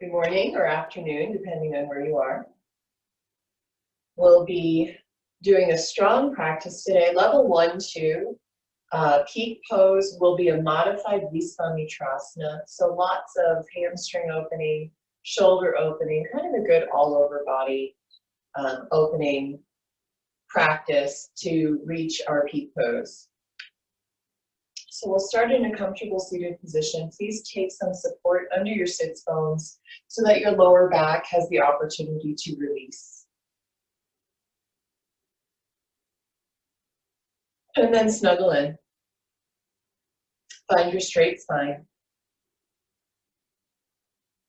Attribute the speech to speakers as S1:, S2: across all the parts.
S1: Good morning or afternoon, depending on where you are. We'll be doing a strong practice today. Level 1, 2. Peak pose will be a modified Visvamitrasana. So lots of hamstring opening, shoulder opening, kind of a good all over body opening practice to reach our peak pose. So we'll start in a comfortable seated position. Please take some support under your sits bones so that your lower back has the opportunity to release. And then snuggle in. Find your straight spine.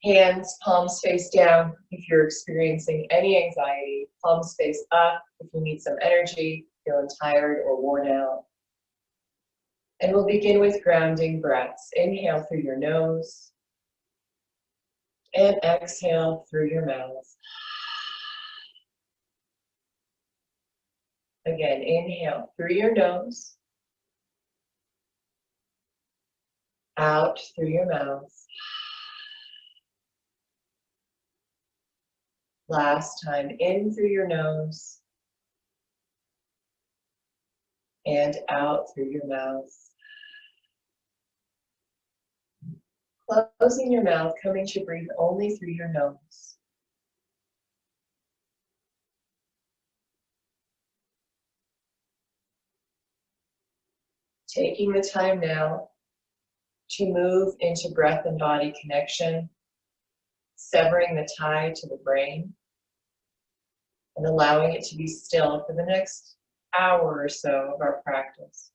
S1: Hands, palms face down if you're experiencing any anxiety. Palms face up if you need some energy, feeling tired or worn out. And we'll begin with grounding breaths. Inhale through your nose and exhale through your mouth. Again, inhale through your nose, out through your mouth. Last time, in through your nose and out through your mouth. Closing your mouth, coming to breathe only through your nose. Taking the time now to move into breath and body connection, severing the tie to the brain, and allowing it to be still for the next hour or so of our practice.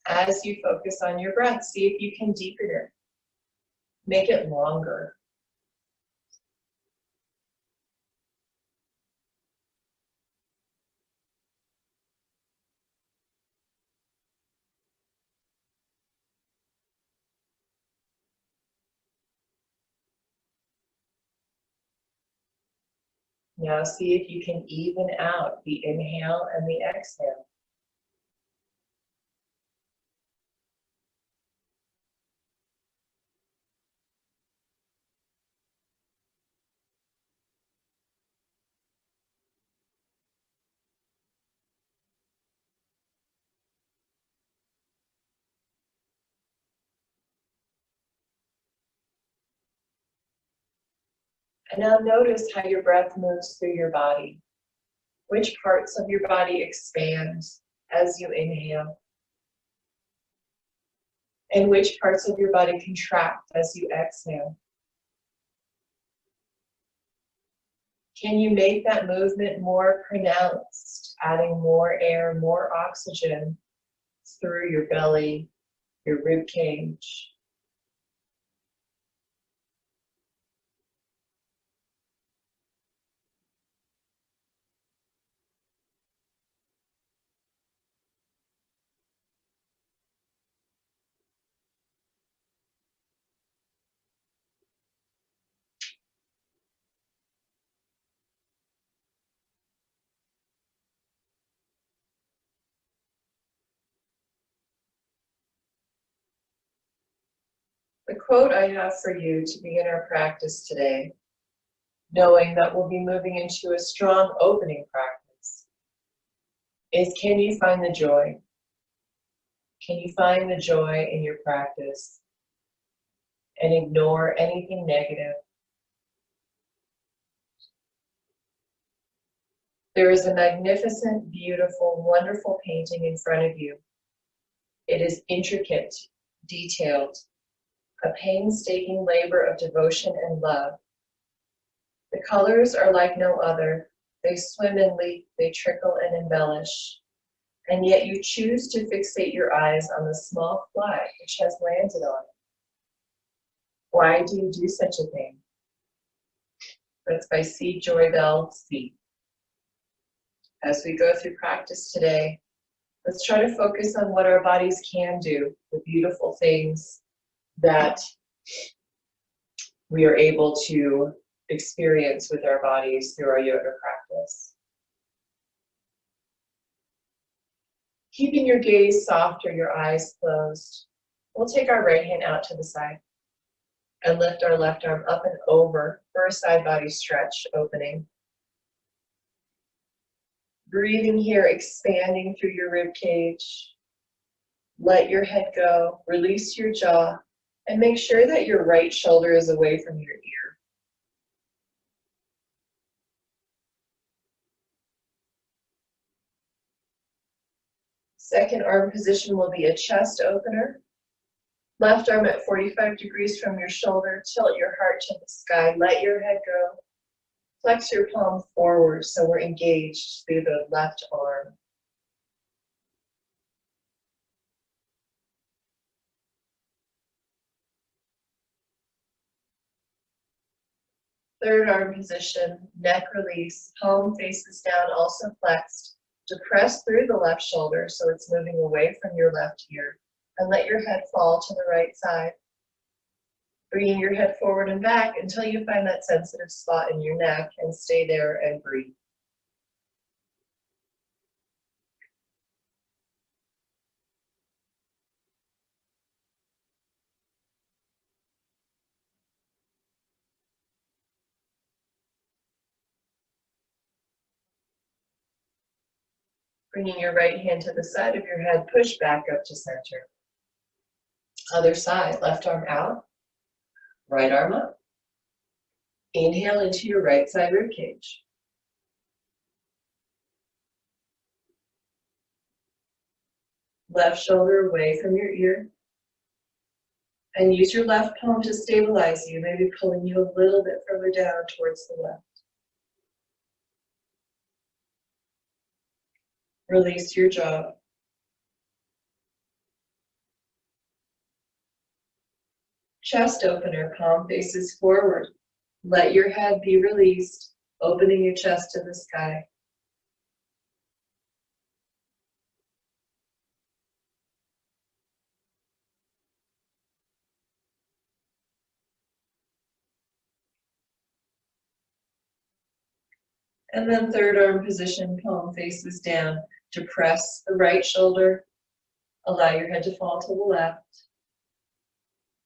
S1: As you focus on your breath, see if you can deepen it. Make it longer. Now see if you can even out the inhale and the exhale. And now notice how your breath moves through your body. Which parts of your body expand as you inhale? And which parts of your body contract as you exhale? Can you make that movement more pronounced, adding more air, more oxygen through your belly, your rib cage? The quote I have for you to begin our practice today, knowing that we'll be moving into a strong opening practice, is can you find the joy? Can you find the joy in your practice and ignore anything negative? There is a magnificent, beautiful, wonderful painting in front of you. It is intricate, detailed, a painstaking labor of devotion and love. The colors are like no other. They swim and leap, they trickle and embellish. And yet you choose to fixate your eyes on the small fly which has landed on it. Why do you do such a thing? That's by C. Joy Bell, C. As we go through practice today, let's try to focus on what our bodies can do, the beautiful things that we are able to experience with our bodies through our yoga practice. Keeping your gaze soft or your eyes closed, We'll take our right hand out to the side and lift our left arm up and over for a side body stretch opening. Breathing here, expanding through your rib cage. Let your head go, release your jaw, and make sure that your right shoulder is away from your ear. Second arm position will be a chest opener. Left arm at 45 degrees from your shoulder, tilt your heart to the sky, let your head go. Flex your palm forward so we're engaged through the left arm. Third arm position, neck release, palm faces down, also flexed. To press through the left shoulder so it's moving away from your left ear, and let your head fall to the right side. Bringing your head forward and back until you find that sensitive spot in your neck and stay there and breathe. Bringing your right hand to the side of your head, push back up to center. Other side, left arm out, right arm up. Inhale into your right side rib cage. Left shoulder away from your ear. And use your left palm to stabilize you, maybe pulling you a little bit further down towards the left. Release your jaw. Chest opener, palm faces forward. Let your head be released, opening your chest to the sky. And then third arm position, palm faces down. To press the right shoulder, allow your head to fall to the left.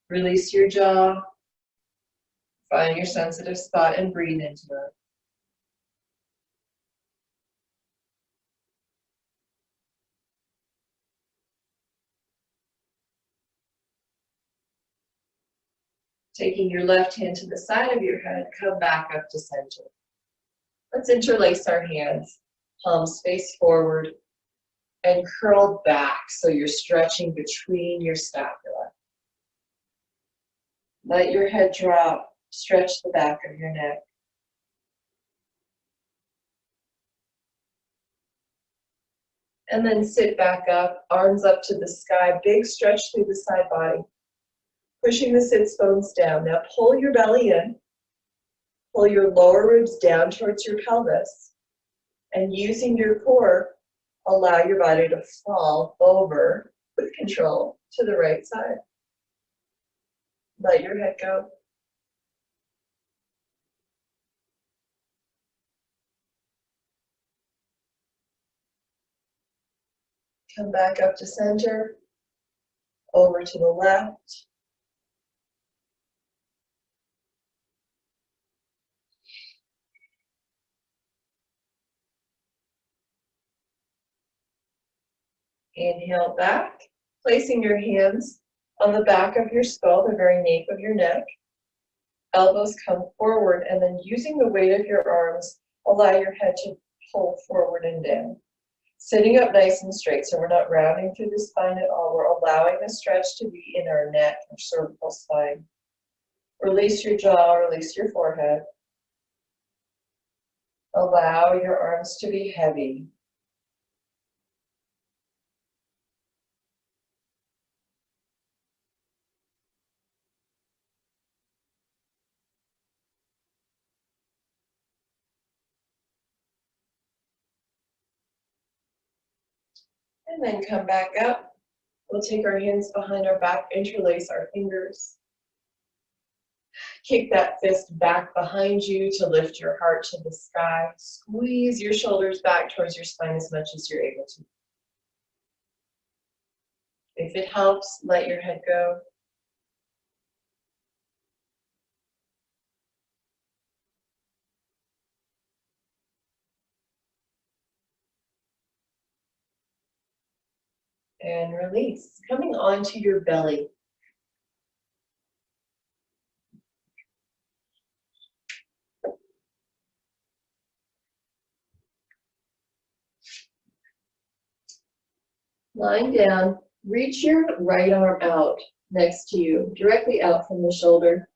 S1: Release your jaw. Find your sensitive spot and breathe into it. Taking your left hand to the side of your head, come back up to center. Let's interlace our hands, palms face forward, and curl back so you're stretching between your scapula. Let your head drop, stretch the back of your neck. And then sit back up, arms up to the sky, big stretch through the side body. Pushing the sits bones down. Now pull your belly in. Pull your lower ribs down towards your pelvis. And using your core, allow your body to fall over with control to the right side. Let your head go. Come back up to center, over to the left. Inhale back, placing your hands on the back of your skull, the very nape of your neck. Elbows come forward, and then using the weight of your arms, allow your head to pull forward and down. Sitting up nice and straight, so we're not rounding through the spine at all. We're allowing the stretch to be in our neck or cervical spine. Release your jaw, release your forehead. Allow your arms to be heavy. And then come back up. We'll take our hands behind our back, interlace our fingers. Kick that fist back behind you to lift your heart to the sky. Squeeze your shoulders back towards your spine as much as you're able to. If it helps, let your head go. And release. Coming onto your belly. Lying down, reach your right arm out next to you, directly out from the shoulder.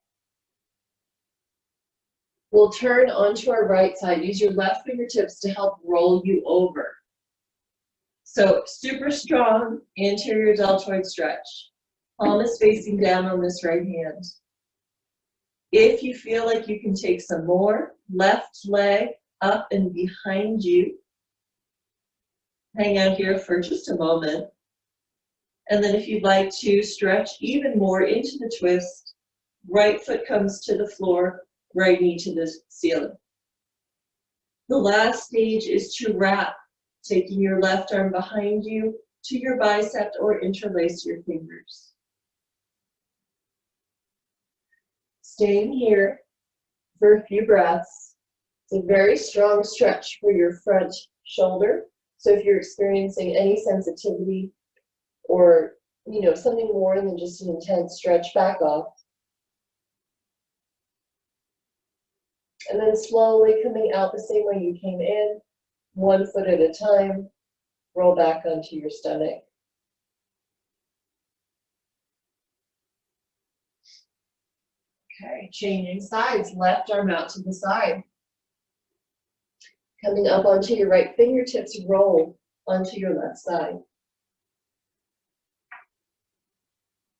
S1: We'll turn onto our right side. Use your left fingertips to help roll you over. So super strong anterior deltoid stretch. Palm is facing down on this right hand. If you feel like you can take some more, left leg up and behind you. Hang out here for just a moment. And then if you'd like to stretch even more into the twist, right foot comes to the floor, right knee to the ceiling. The last stage is to wrap, taking your left arm behind you to your bicep or interlace your fingers. Staying here for a few breaths. It's a very strong stretch for your front shoulder. So if you're experiencing any sensitivity or, something more than just an intense stretch, back off. And then slowly coming out the same way you came in, one foot at a time, roll back onto your stomach. Okay, changing sides, left arm out to the side. Coming up onto your right fingertips, roll onto your left side.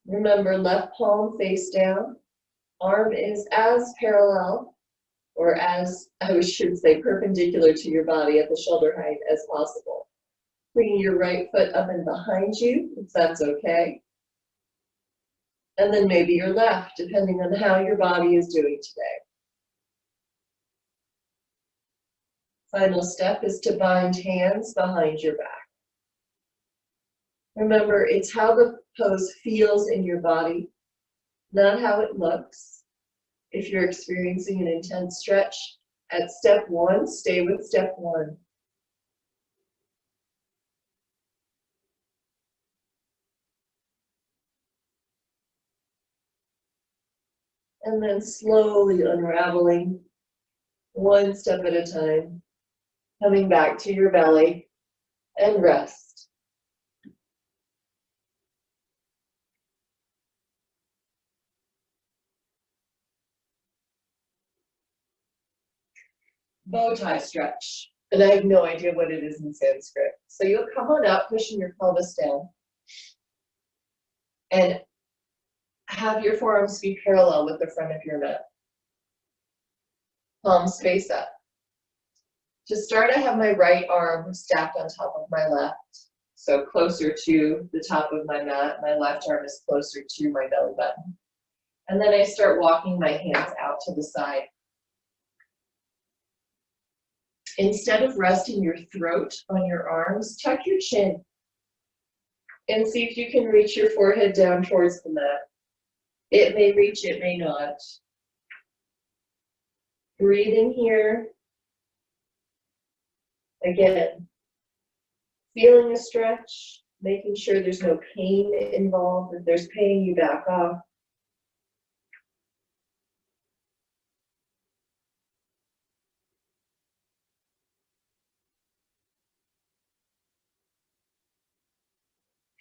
S1: Remember, left palm face down, arm is as parallel, or as, I should say, perpendicular to your body at the shoulder height as possible. Bringing your right foot up and behind you, if that's okay. And then maybe your left, depending on how your body is doing today. Final step is to bind hands behind your back. Remember, it's how the pose feels in your body, not how it looks. If you're experiencing an intense stretch, at step one, stay with step one. And then slowly unraveling, one step at a time, coming back to your belly and rest. Bow tie stretch. And I have no idea what it is in Sanskrit. So you'll come on up, pushing your pelvis down. And have your forearms be parallel with the front of your mat. Palms face up. To start, I have my right arm stacked on top of my left. So closer to the top of my mat. My left arm is closer to my belly button. And then I start walking my hands out to the side. Instead of resting your throat on your arms, tuck your chin and see if you can reach your forehead down towards the mat. It may reach, it may not. Breathe in here. Again, feeling a stretch, making sure there's no pain involved. If there's pain, you back off.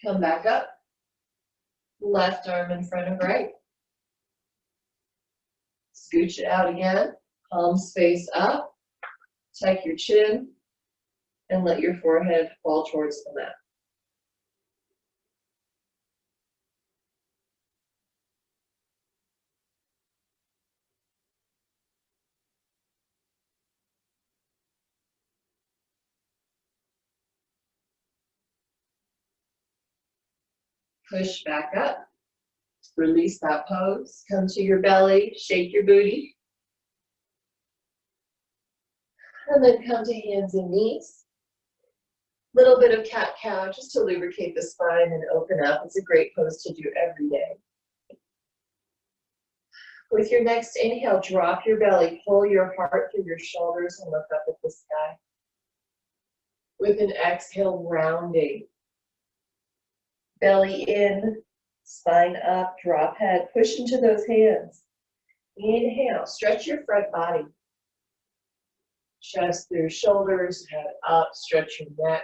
S1: Come back up. Left arm in front of right. Scooch it out again. Palms face up. Tuck your chin. And let your forehead fall towards the mat. Push back up. Release that pose. Come to your belly. Shake your booty. And then come to hands and knees. Little bit of cat-cow just to lubricate the spine and open up. It's a great pose to do every day. With your next inhale, drop your belly, pull your heart through your shoulders and look up at the sky. With an exhale, rounding. Belly in, spine up, drop head, push into those hands. Inhale, stretch your front body. Chest through shoulders, head up, stretch your neck.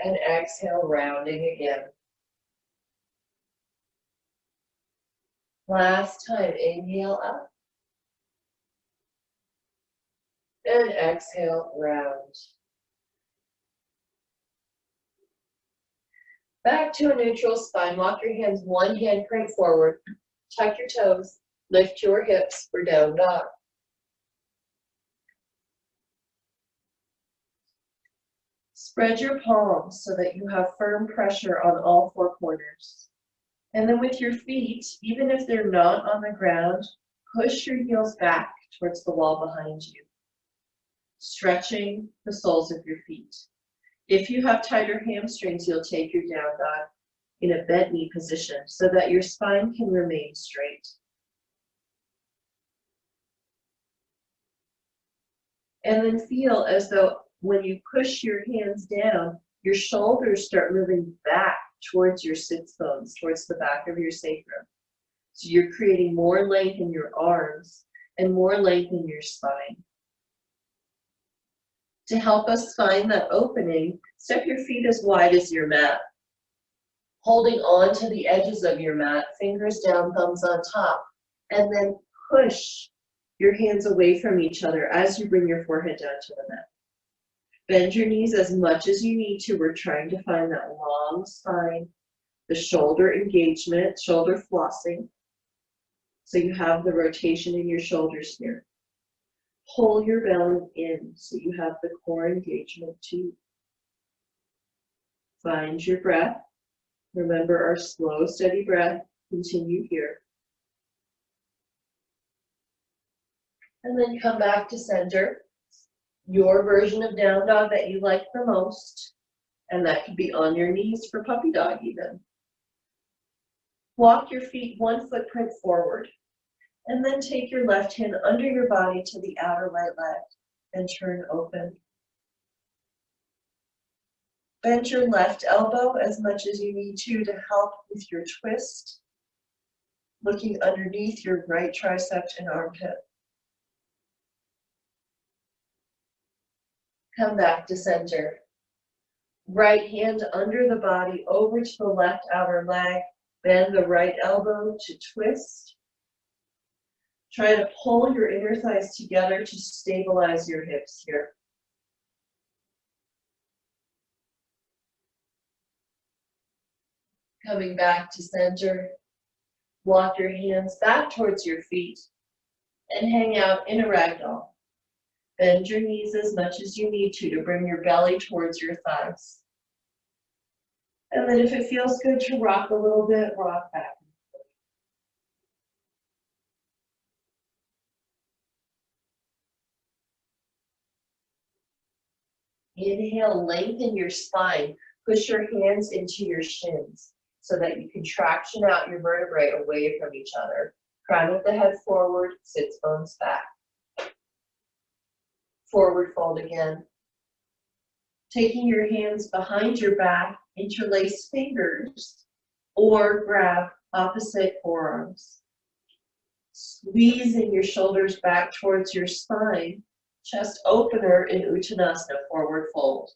S1: And exhale, rounding again. Last time, inhale up. And exhale, round. Back to a neutral spine. Walk your hands, one hand point forward. Tuck your toes. Lift your hips for down dog. Spread your palms so that you have firm pressure on all four corners. And then with your feet, even if they're not on the ground, push your heels back towards the wall behind you, stretching the soles of your feet. If you have tighter hamstrings, you'll take your down dog in a bent knee position so that your spine can remain straight. And then feel as though when you push your hands down, your shoulders start moving back towards your sits bones, towards the back of your sacrum. So you're creating more length in your arms and more length in your spine. To help us find that opening, step your feet as wide as your mat. Holding on to the edges of your mat, fingers down, thumbs on top, and then push your hands away from each other as you bring your forehead down to the mat. Bend your knees as much as you need to. We're trying to find that long spine, the shoulder engagement, shoulder flossing. So you have the rotation in your shoulders here. Pull your belly in so you have the core engagement too. Find your breath. Remember our slow, steady breath. Continue here. And then come back to center. Your version of down dog that you like the most. And that could be on your knees for puppy dog even. Walk your feet one footprint forward. And then take your left hand under your body to the outer right leg and turn open. Bend your left elbow as much as you need to help with your twist. Looking underneath your right tricep and armpit. Come back to center. Right hand under the body over to the left outer leg. Bend the right elbow to twist. Try to pull your inner thighs together to stabilize your hips here. Coming back to center. Walk your hands back towards your feet and hang out in a ragdoll. Bend your knees as much as you need to bring your belly towards your thighs. And then if it feels good to rock a little bit, rock back. Inhale, lengthen your spine. Push your hands into your shins so that you can traction out your vertebrae away from each other. Crown of the head forward, sits bones back. Forward fold again. Taking your hands behind your back, interlace fingers, or grab opposite forearms. Squeezing your shoulders back towards your spine. Chest opener in Uttanasana, forward fold.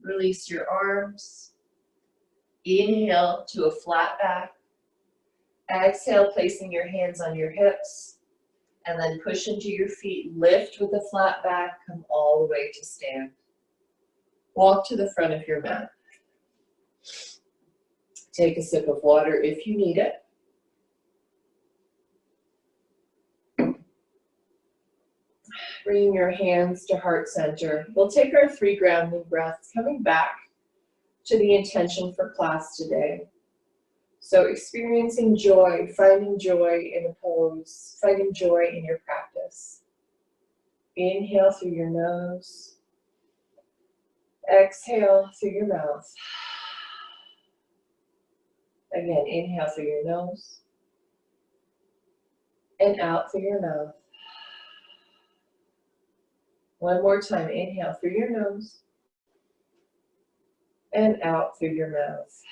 S1: Release your arms. Inhale to a flat back. Exhale, placing your hands on your hips. And then push into your feet. Lift with a flat back. Come all the way to stand. Walk to the front of your mat. Take a sip of water if you need it. Bringing your hands to heart center. We'll take our 3 grounding breaths, coming back to the intention for class today. So experiencing joy, finding joy in a pose, finding joy in your practice. Inhale through your nose. Exhale through your mouth. Again, inhale through your nose. And out through your mouth. One more time, inhale through your nose. And out through your mouth.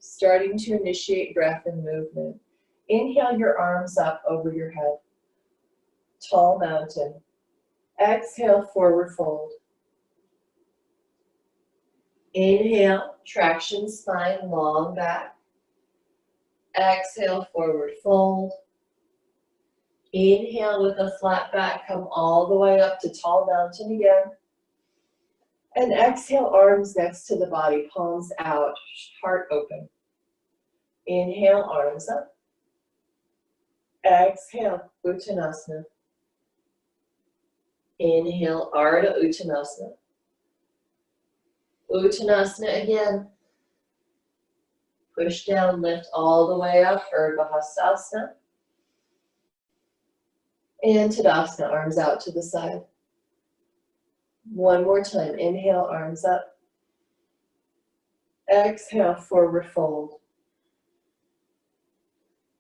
S1: Starting to initiate breath and movement. Inhale your arms up over your head. Tall mountain. Exhale, forward fold. Inhale, traction spine, long back. Exhale, forward fold. Inhale with a flat back, come all the way up to tall mountain again. And exhale, arms next to the body, palms out, heart open. Inhale, arms up. Exhale, Uttanasana. Inhale, Ardha Uttanasana. Uttanasana again. Push down, lift all the way up, Urdhva Hastasana. And Tadasana, arms out to the side. One more time, inhale, arms up. Exhale, forward fold.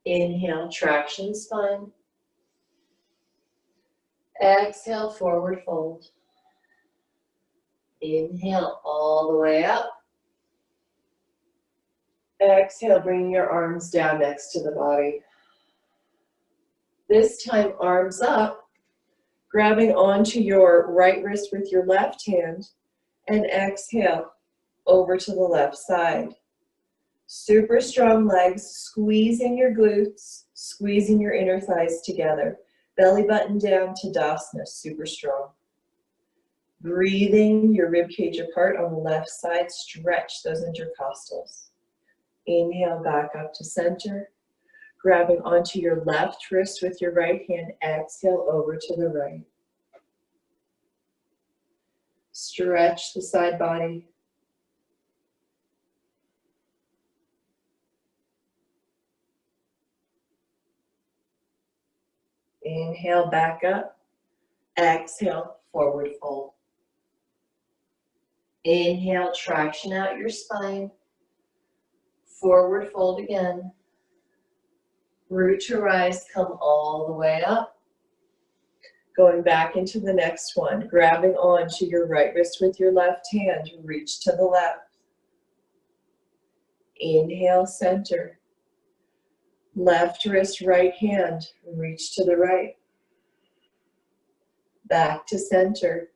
S1: Inhale, traction spine. Exhale, forward fold. Inhale, all the way up. Exhale, bringing your arms down next to the body. This time, arms up, grabbing onto your right wrist with your left hand, and exhale, over to the left side. Super strong legs, squeezing your glutes, squeezing your inner thighs together. Belly button down, Tadasana, super strong. Breathing your rib cage apart on the left side, stretch those intercostals. Inhale, back up to center. Grabbing onto your left wrist with your right hand, exhale over to the right. Stretch the side body. Inhale, back up. Exhale, forward fold. Inhale, traction out your spine. Forward fold again. Root to rise, come all the way up. Going back into the next one. Grabbing onto your right wrist with your left hand, reach to the left. Inhale, center. Left wrist, right hand, reach to the right. Back to center.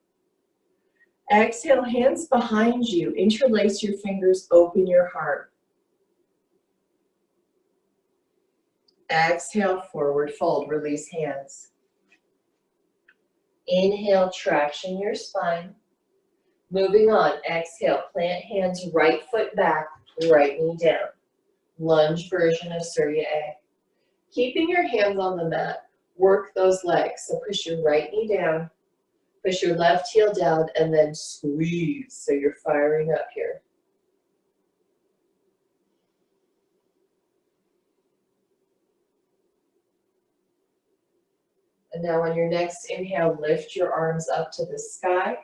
S1: Exhale, hands behind you. Interlace your fingers, open your heart. Exhale, forward fold, release hands. Inhale, traction your spine. Moving on, exhale, plant hands, right foot back, right knee down. Lunge version of Surya A. Keeping your hands on the mat, work those legs. So push your right knee down, push your left heel down, and then squeeze. So you're firing up here. And now on your next inhale, lift your arms up to the sky.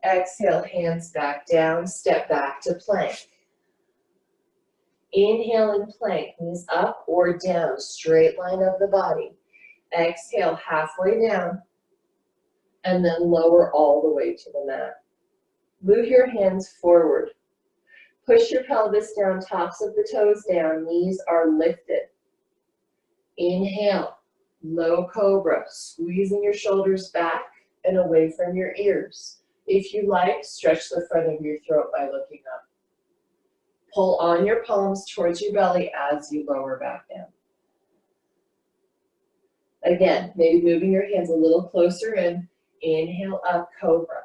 S1: Exhale, hands back down, step back to plank. Inhale in plank, knees up or down, straight line of the body. Exhale, halfway down, and then lower all the way to the mat. Move your hands forward. Push your pelvis down, tops of the toes down, knees are lifted. Inhale, low cobra, squeezing your shoulders back and away from your ears. If you like, stretch the front of your throat by looking up. Pull on your palms towards your belly as you lower back down. Again, maybe moving your hands a little closer in. Inhale up, cobra.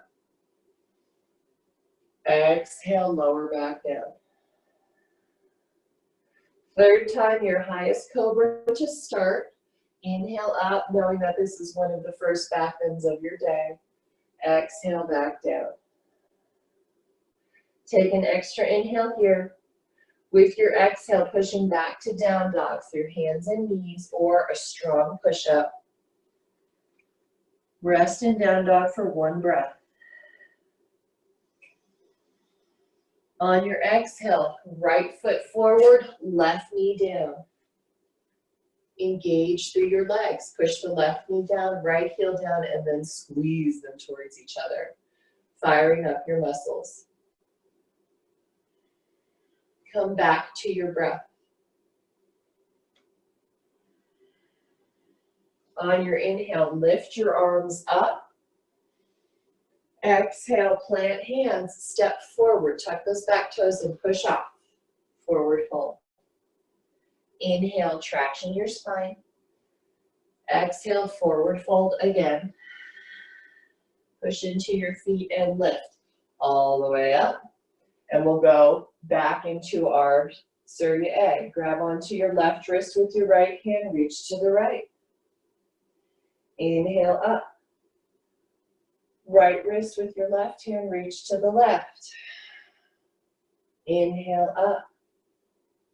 S1: Exhale, lower back down. Third time, your highest cobra to start. Inhale up, knowing that this is one of the first back bends of your day. Exhale, back down. Take an extra inhale here. With your exhale, pushing back to down dog through hands and knees or a strong push-up. Rest in down dog for one breath. On your exhale, right foot forward, left knee down. Engage through your legs. Push the left knee down, right heel down, and then squeeze them towards each other, firing up your muscles. Come back to your breath. On your inhale, lift your arms up. Exhale, plant hands, step forward, tuck those back toes and push off. Forward fold. Inhale, traction your spine. Exhale, forward fold again. Push into your feet and lift all the way up. And we'll go back into our Surya A. Grab onto your left wrist with your right hand, reach to the right. Inhale up. Right wrist with your left hand, reach to the left. Inhale up.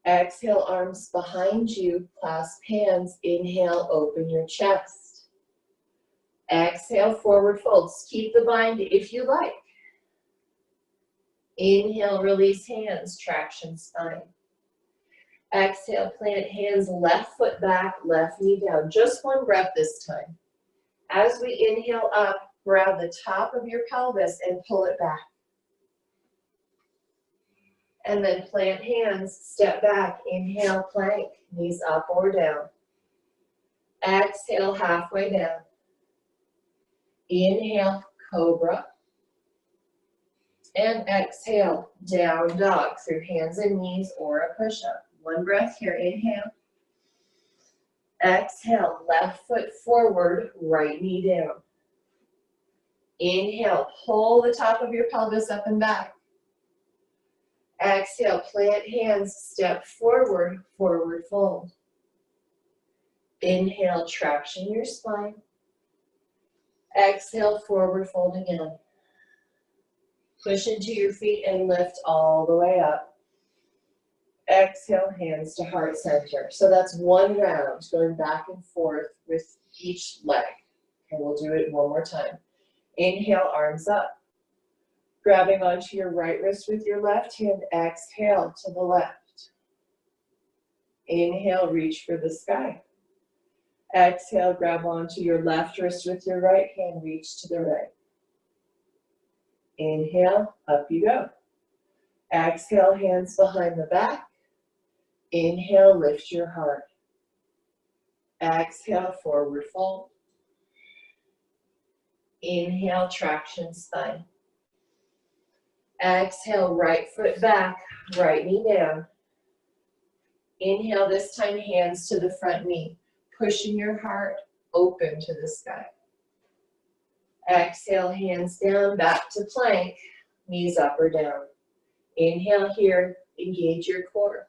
S1: Exhale, arms behind you, clasp hands. Inhale, open your chest. Exhale, forward folds. Keep the bind if you like. Inhale, release hands, traction spine. Exhale, plant hands, left foot back, left knee down. Just one breath this time. As we inhale up, grab the top of your pelvis and pull it back. And then plant hands, step back, inhale, plank, knees up or down. Exhale, halfway down. Inhale, cobra. And exhale, down dog through hands and knees or a push-up. One breath here, inhale. Exhale, left foot forward, right knee down. Inhale, pull the top of your pelvis up and back. Exhale, plant hands, step forward, forward fold. Inhale, traction your spine. Exhale, forward fold again. Push into your feet and lift all the way up. Exhale, hands to heart center. So that's one round, going back and forth with each leg. And we'll do it one more time. Inhale, arms up. Grabbing onto your right wrist with your left hand, exhale to the left. Inhale, reach for the sky. Exhale, grab onto your left wrist with your right hand, reach to the right. Inhale, up you go. Exhale, hands behind the back. Inhale, lift your heart. Exhale, forward fold. Inhale, traction spine. Exhale, right foot back, right knee down. Inhale, this time hands to the front knee, pushing your heart open to the sky. Exhale, hands down, back to plank, knees up or down. Inhale here, engage your core.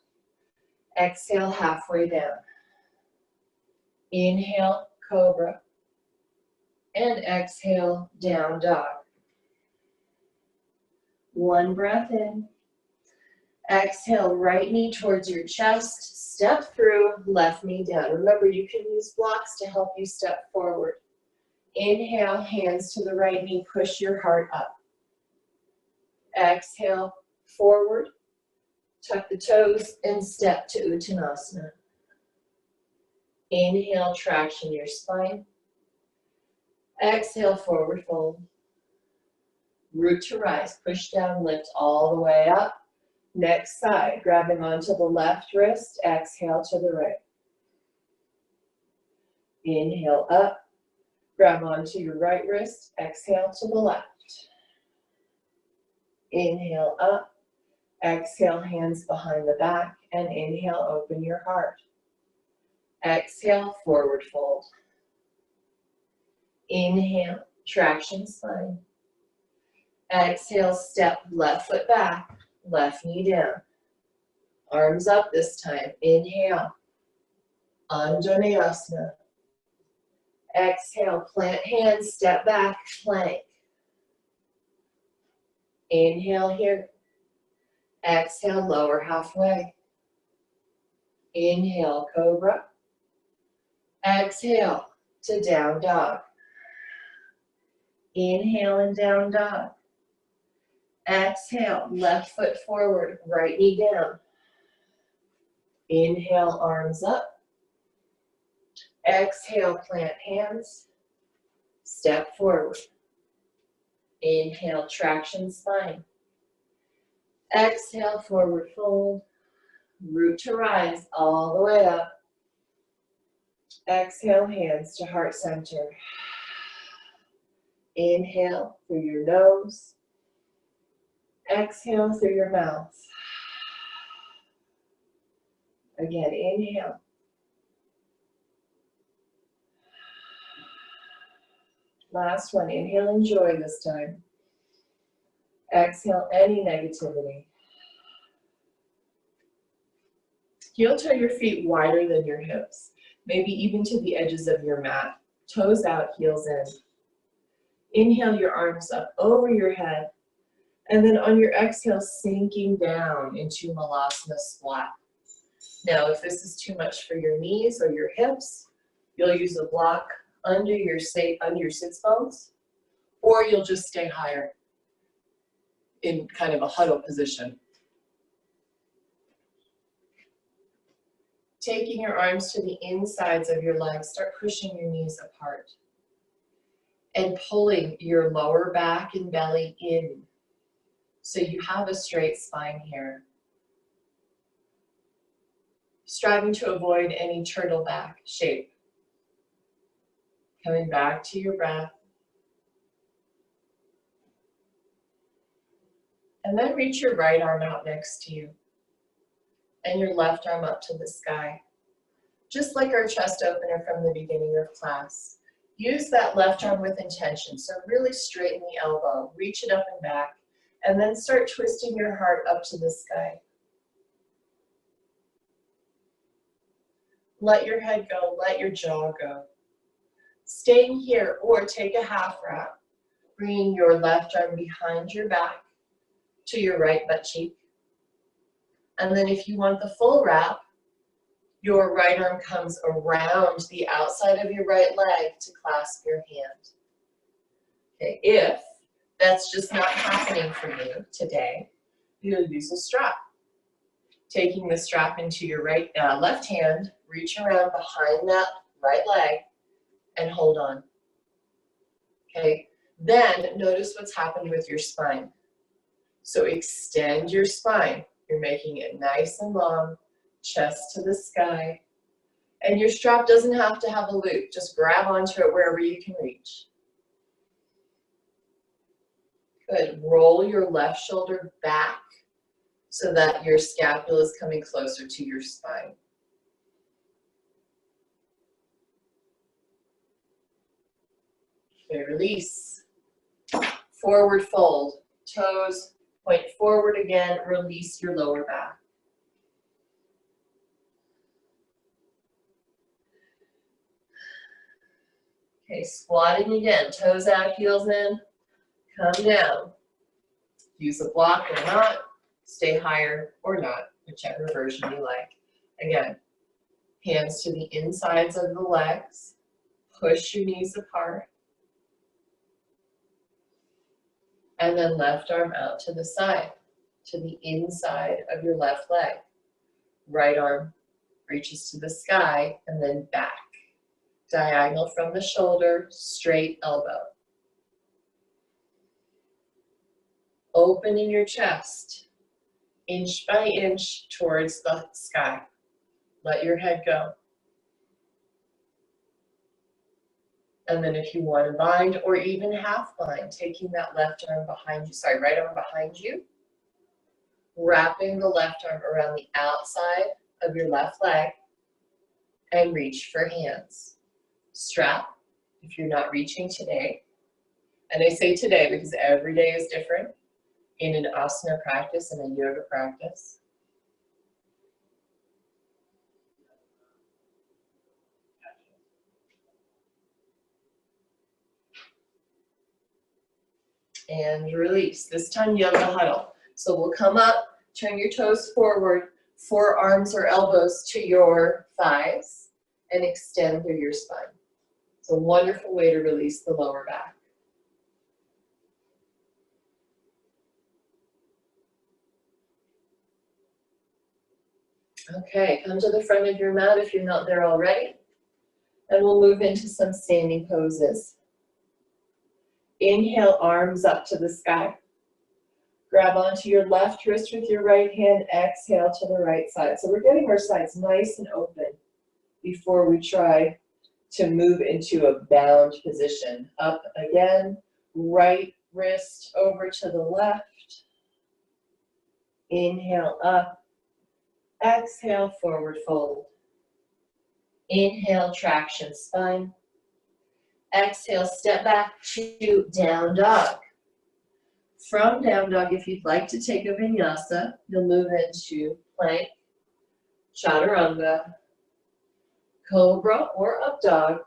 S1: Exhale, halfway down. Inhale, cobra. And exhale, down dog. One breath in. Exhale, right knee towards your chest. Step through, left knee down. Remember, you can use blocks to help you step forward. Inhale, hands to the right knee, push your heart up. Exhale, forward. Tuck the toes and step to Uttanasana. Inhale, traction your spine. Exhale, forward fold. Root to rise, push down, lift all the way up. Next side, grabbing onto the left wrist, exhale to the right. Inhale up, grab onto your right wrist, exhale to the left. Inhale up, exhale, hands behind the back, and inhale, open your heart. Exhale, forward fold. Inhale, traction spine. Exhale, step left foot back, left knee down. Arms up this time. Inhale, Anjaneyasana. Exhale, plant hands, step back, plank. Inhale here. Exhale, lower halfway. Inhale, cobra. Exhale to down dog. Inhale and down dog. Exhale, left foot forward, right knee down. Inhale, arms up. Exhale, plant hands. Step forward. Inhale, traction spine. Exhale, forward fold. Root to rise all the way up. Exhale, hands to heart center. Inhale through your nose. Exhale through your mouth. Again, inhale. Last one, inhale, enjoy this time. Exhale, any negativity. Heel toe your feet wider than your hips, maybe even to the edges of your mat. Toes out, heels in. Inhale your arms up over your head, and then on your exhale, sinking down into Malasana Splat. Now, if this is too much for your knees or your hips, you'll use a block under your sits bones, or you'll just stay higher in kind of a huddle position. Taking your arms to the insides of your legs, start pushing your knees apart and pulling your lower back and belly in so you have a straight spine here. Striving to avoid any turtle back shape. Coming back to your breath. And then reach your right arm out next to you and your left arm up to the sky. Just like our chest opener from the beginning of class. Use that left arm with intention. So really straighten the elbow, reach it up and back, and then start twisting your heart up to the sky. Let your head go, let your jaw go. Staying here or take a half wrap, bringing your left arm behind your back to your right butt cheek. And then if you want the full wrap, your right arm comes around the outside of your right leg to clasp your hand. Okay, if that's just not happening for you today, you'll use a strap. Taking the strap into your left hand, reach around behind that right leg and hold on. Okay, then notice what's happened with your spine. So extend your spine. You're making it nice and long, chest to the sky. And your strap doesn't have to have a loop. Just grab onto it wherever you can reach. Good. Roll your left shoulder back so that your scapula is coming closer to your spine. Okay, release. Forward fold. Toes point forward again. Release your lower back. Okay, squatting again. Toes out, heels in. Come down. Use a block or not. Stay higher or not, whichever version you like. Again, hands to the insides of the legs. Push your knees apart. And then left arm out to the side, to the inside of your left leg. Right arm reaches to the sky and then back. Diagonal from the shoulder, straight elbow. Opening your chest, inch by inch towards the sky. Let your head go. And then if you want to bind or even half bind, taking that left arm behind you, right arm behind you, wrapping the left arm around the outside of your left leg and reach for hands. Strap if you're not reaching today. And I say today because every day is different in an asana practice and a yoga practice. And release. This time yoga huddle. So we'll come up, turn your toes forward, Forearms or elbows to your thighs and extend through your spine. It's a wonderful way to release the lower back. Okay, come to the front of your mat if you're not there already. And we'll move into some standing poses. Inhale, arms up to the sky. Grab onto your left wrist with your right hand. Exhale to the right side. So we're getting our sides nice and open before we try to move into a bound position. Up again, right wrist over to the left. Inhale up. Exhale, forward fold. Inhale, traction spine. Exhale, step back to down dog. From down dog, if you'd like to take a vinyasa, you'll move into plank, chaturanga, cobra or up dog,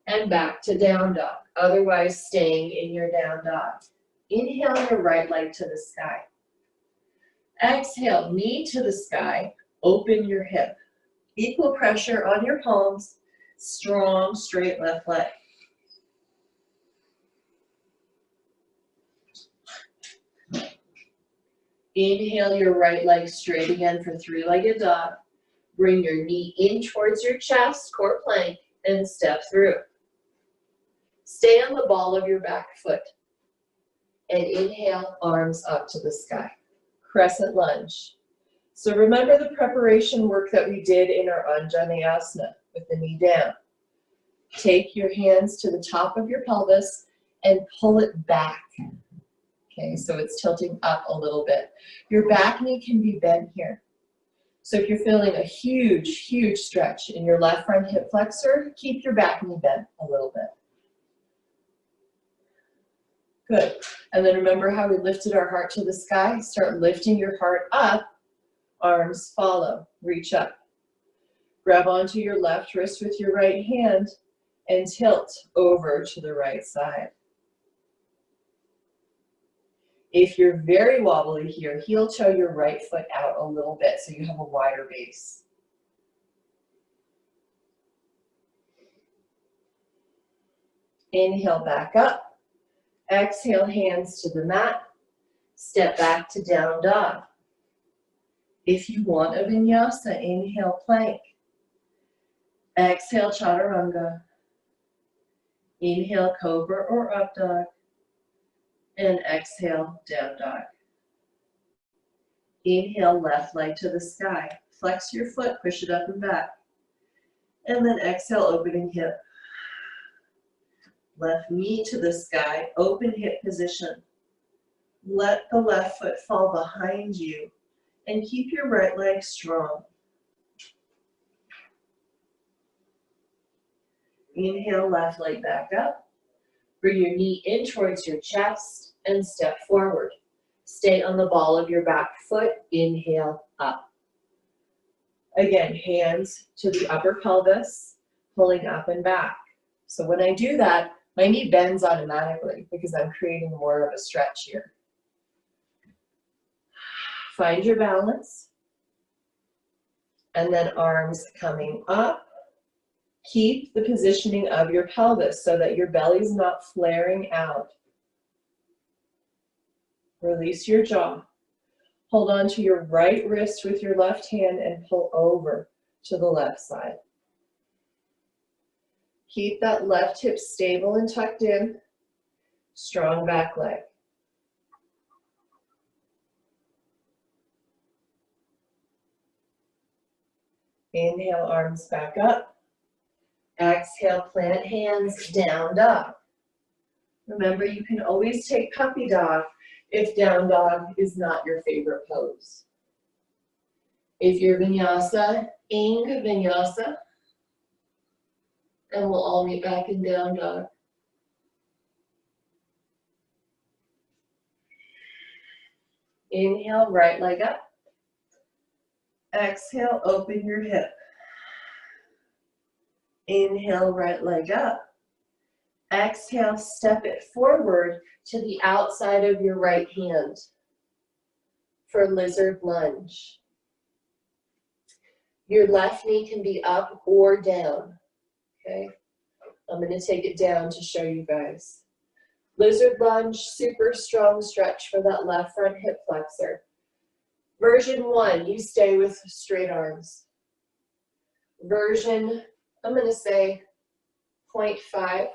S1: and back to down dog. Otherwise, staying in your down dog. Inhale your right leg to the sky. Exhale, knee to the sky, open your hip. Equal pressure on your palms, strong, straight left leg. Inhale your right leg straight again for three-legged dog. Bring your knee in towards your chest, core plank, and step through. Stay on the ball of your back foot. And inhale, arms up to the sky. Crescent lunge. So remember the preparation work that we did in our Anjaneyasana with the knee down. Take your hands to the top of your pelvis and pull it back. Okay, so it's tilting up a little bit. Your back knee can be bent here. So if you're feeling a huge, huge stretch in your left front hip flexor, keep your back knee bent a little bit. Good. And then remember how we lifted our heart to the sky? Start lifting your heart up. Arms follow. Reach up. Grab onto your left wrist with your right hand and tilt over to the right side. If you're very wobbly here, heel toe your right foot out a little bit so you have a wider base. Inhale back up. Exhale, hands to the mat. Step back to down dog. If you want a vinyasa, inhale plank. Exhale chaturanga. Inhale cobra or up dog. And exhale down dog. Inhale left leg to the sky. Flex your foot, push it up and back. And then exhale, opening hip. Left knee to the sky, open hip position. Let the left foot fall behind you and keep your right leg strong. Inhale, left leg back up. Bring your knee in towards your chest and step forward. Stay on the ball of your back foot. Inhale, up. Again, hands to the upper pelvis, pulling up and back. So when I do that, my knee bends automatically because I'm creating more of a stretch here. Find your balance. And then arms coming up. Keep the positioning of your pelvis so that your belly's not flaring out. Release your jaw. Hold on to your right wrist with your left hand and pull over to the left side. Keep that left hip stable and tucked in. Strong back leg. Inhale, arms back up. Exhale, plant hands, down dog. Remember, you can always take puppy dog if down dog is not your favorite pose. If you're vinyasa, ing vinyasa. And we'll all meet back in down dog. Inhale, right leg up. Exhale, open your hip. Inhale, right leg up. Exhale, step it forward to the outside of your right hand for lizard lunge. Your left knee can be up or down, okay? I'm gonna take it down to show you guys. Lizard lunge, super strong stretch for that left front hip flexor. Version 1, you stay with straight arms. Version, I'm gonna say 0.5.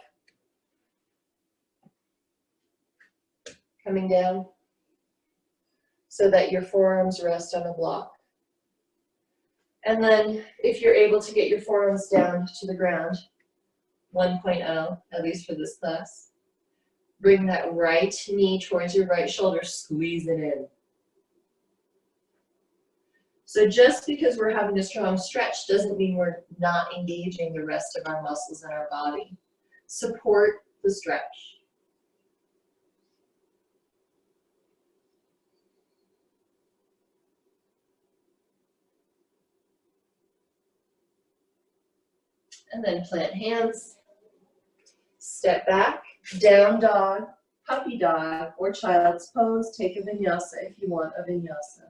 S1: Coming down so that your forearms rest on a block. And then if you're able to get your forearms down to the ground, 1.0, at least for this class, bring that right knee towards your right shoulder, squeeze it in. So just because we're having a strong stretch doesn't mean we're not engaging the rest of our muscles in our body. Support the stretch. And then plant hands, step back, down dog, puppy dog, or child's pose. Take a vinyasa if you want a vinyasa.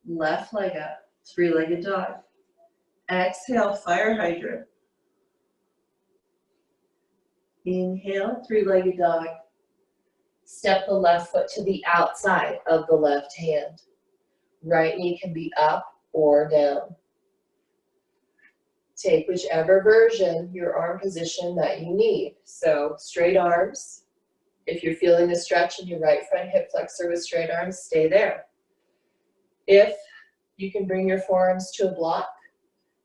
S1: Left leg up, three-legged dog. Exhale, fire hydrant. Inhale, three-legged dog. Step the left foot to the outside of the left hand. Right knee can be up or down. Take whichever version, your arm position that you need. So straight arms. If you're feeling the stretch in your right front hip flexor with straight arms, stay there. If you can bring your forearms to a block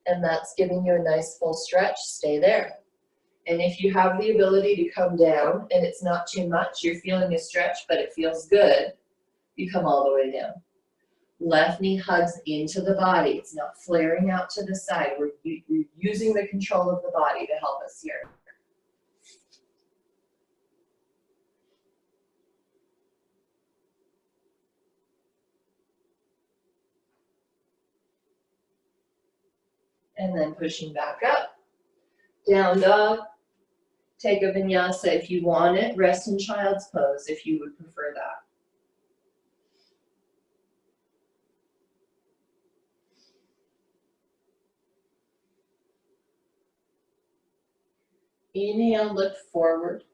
S1: and that's giving you a nice full stretch, stay there. And if you have the ability to come down and it's not too much, you're feeling a stretch but it feels good, you come all the way down. Left knee hugs into the body. It's not flaring out to the side. We're using the control of the body to help us here. And then pushing back up. Down dog. Take a vinyasa if you want it. Rest in child's pose if you would prefer that. Inhale, look forward.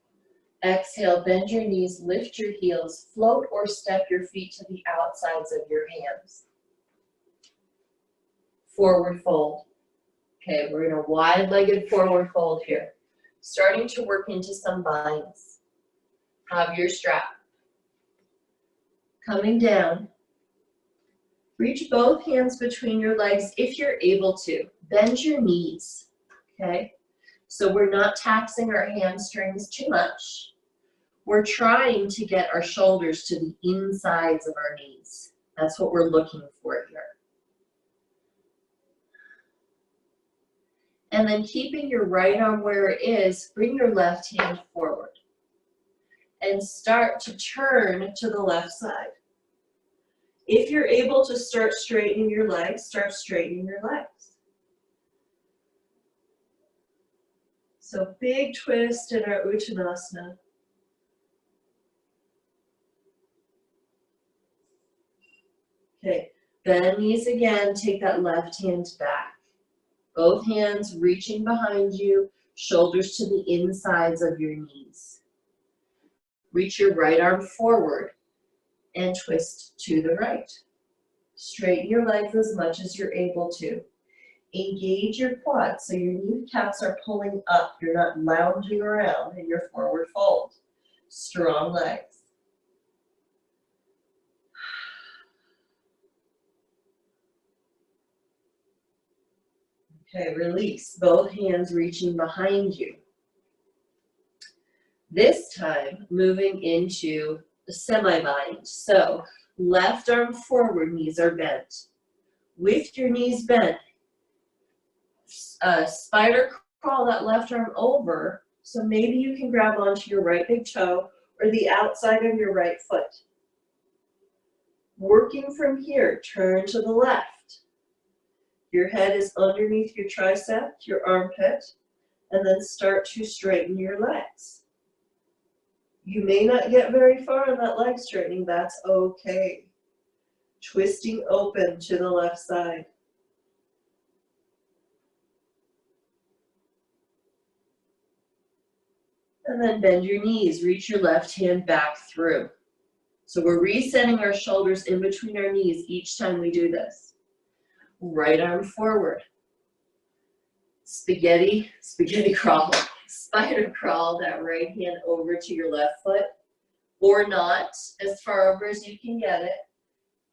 S1: Exhale, bend your knees, lift your heels, float or step your feet to the outsides of your hands. Forward fold. Okay, we're in a wide-legged forward fold here. Starting to work into some binds. Have your strap. Coming down. Reach both hands between your legs if you're able to. Bend your knees, okay? So we're not taxing our hamstrings too much. We're trying to get our shoulders to the insides of our knees. That's what we're looking for here. And then keeping your right arm where it is, bring your left hand forward. And start to turn to the left side. If you're able to start straightening your legs, start straightening your legs. So big twist in our Uttanasana. Okay, bend knees again, take that left hand back. Both hands reaching behind you, shoulders to the insides of your knees. Reach your right arm forward and twist to the right. Straighten your legs as much as you're able to. Engage your quads so your kneecaps are pulling up. You're not lounging around in your forward fold. Strong legs. Okay, release. Both hands reaching behind you. This time, moving into the semi-bind. So, left arm forward, knees are bent. With your knees bent, spider crawl that left arm over, so maybe you can grab onto your right big toe or the outside of your right foot. Working from here, turn to the left. Your head is underneath your tricep, your armpit, and then start to straighten your legs.
S2: You may not get very far on that leg straightening, that's okay. Twisting open to the left side. And then bend your knees, reach your left hand back through. So we're resetting our shoulders in between our knees each time we do this. Right arm forward. Spaghetti crawl, spider crawl that right hand over to your left foot, or not, as far over as you can get it.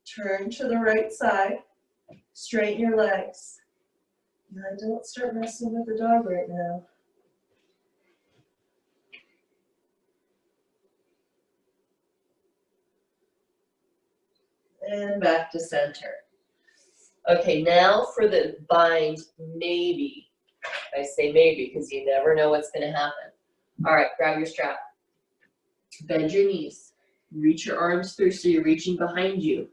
S2: Turn to the right side, straighten your legs. Now don't start messing with the dog right now. And back to center. Okay, now for the bind, maybe. I say maybe because you never know what's going to happen. All right, grab your strap. Bend your knees. Reach your arms through so you're reaching behind you.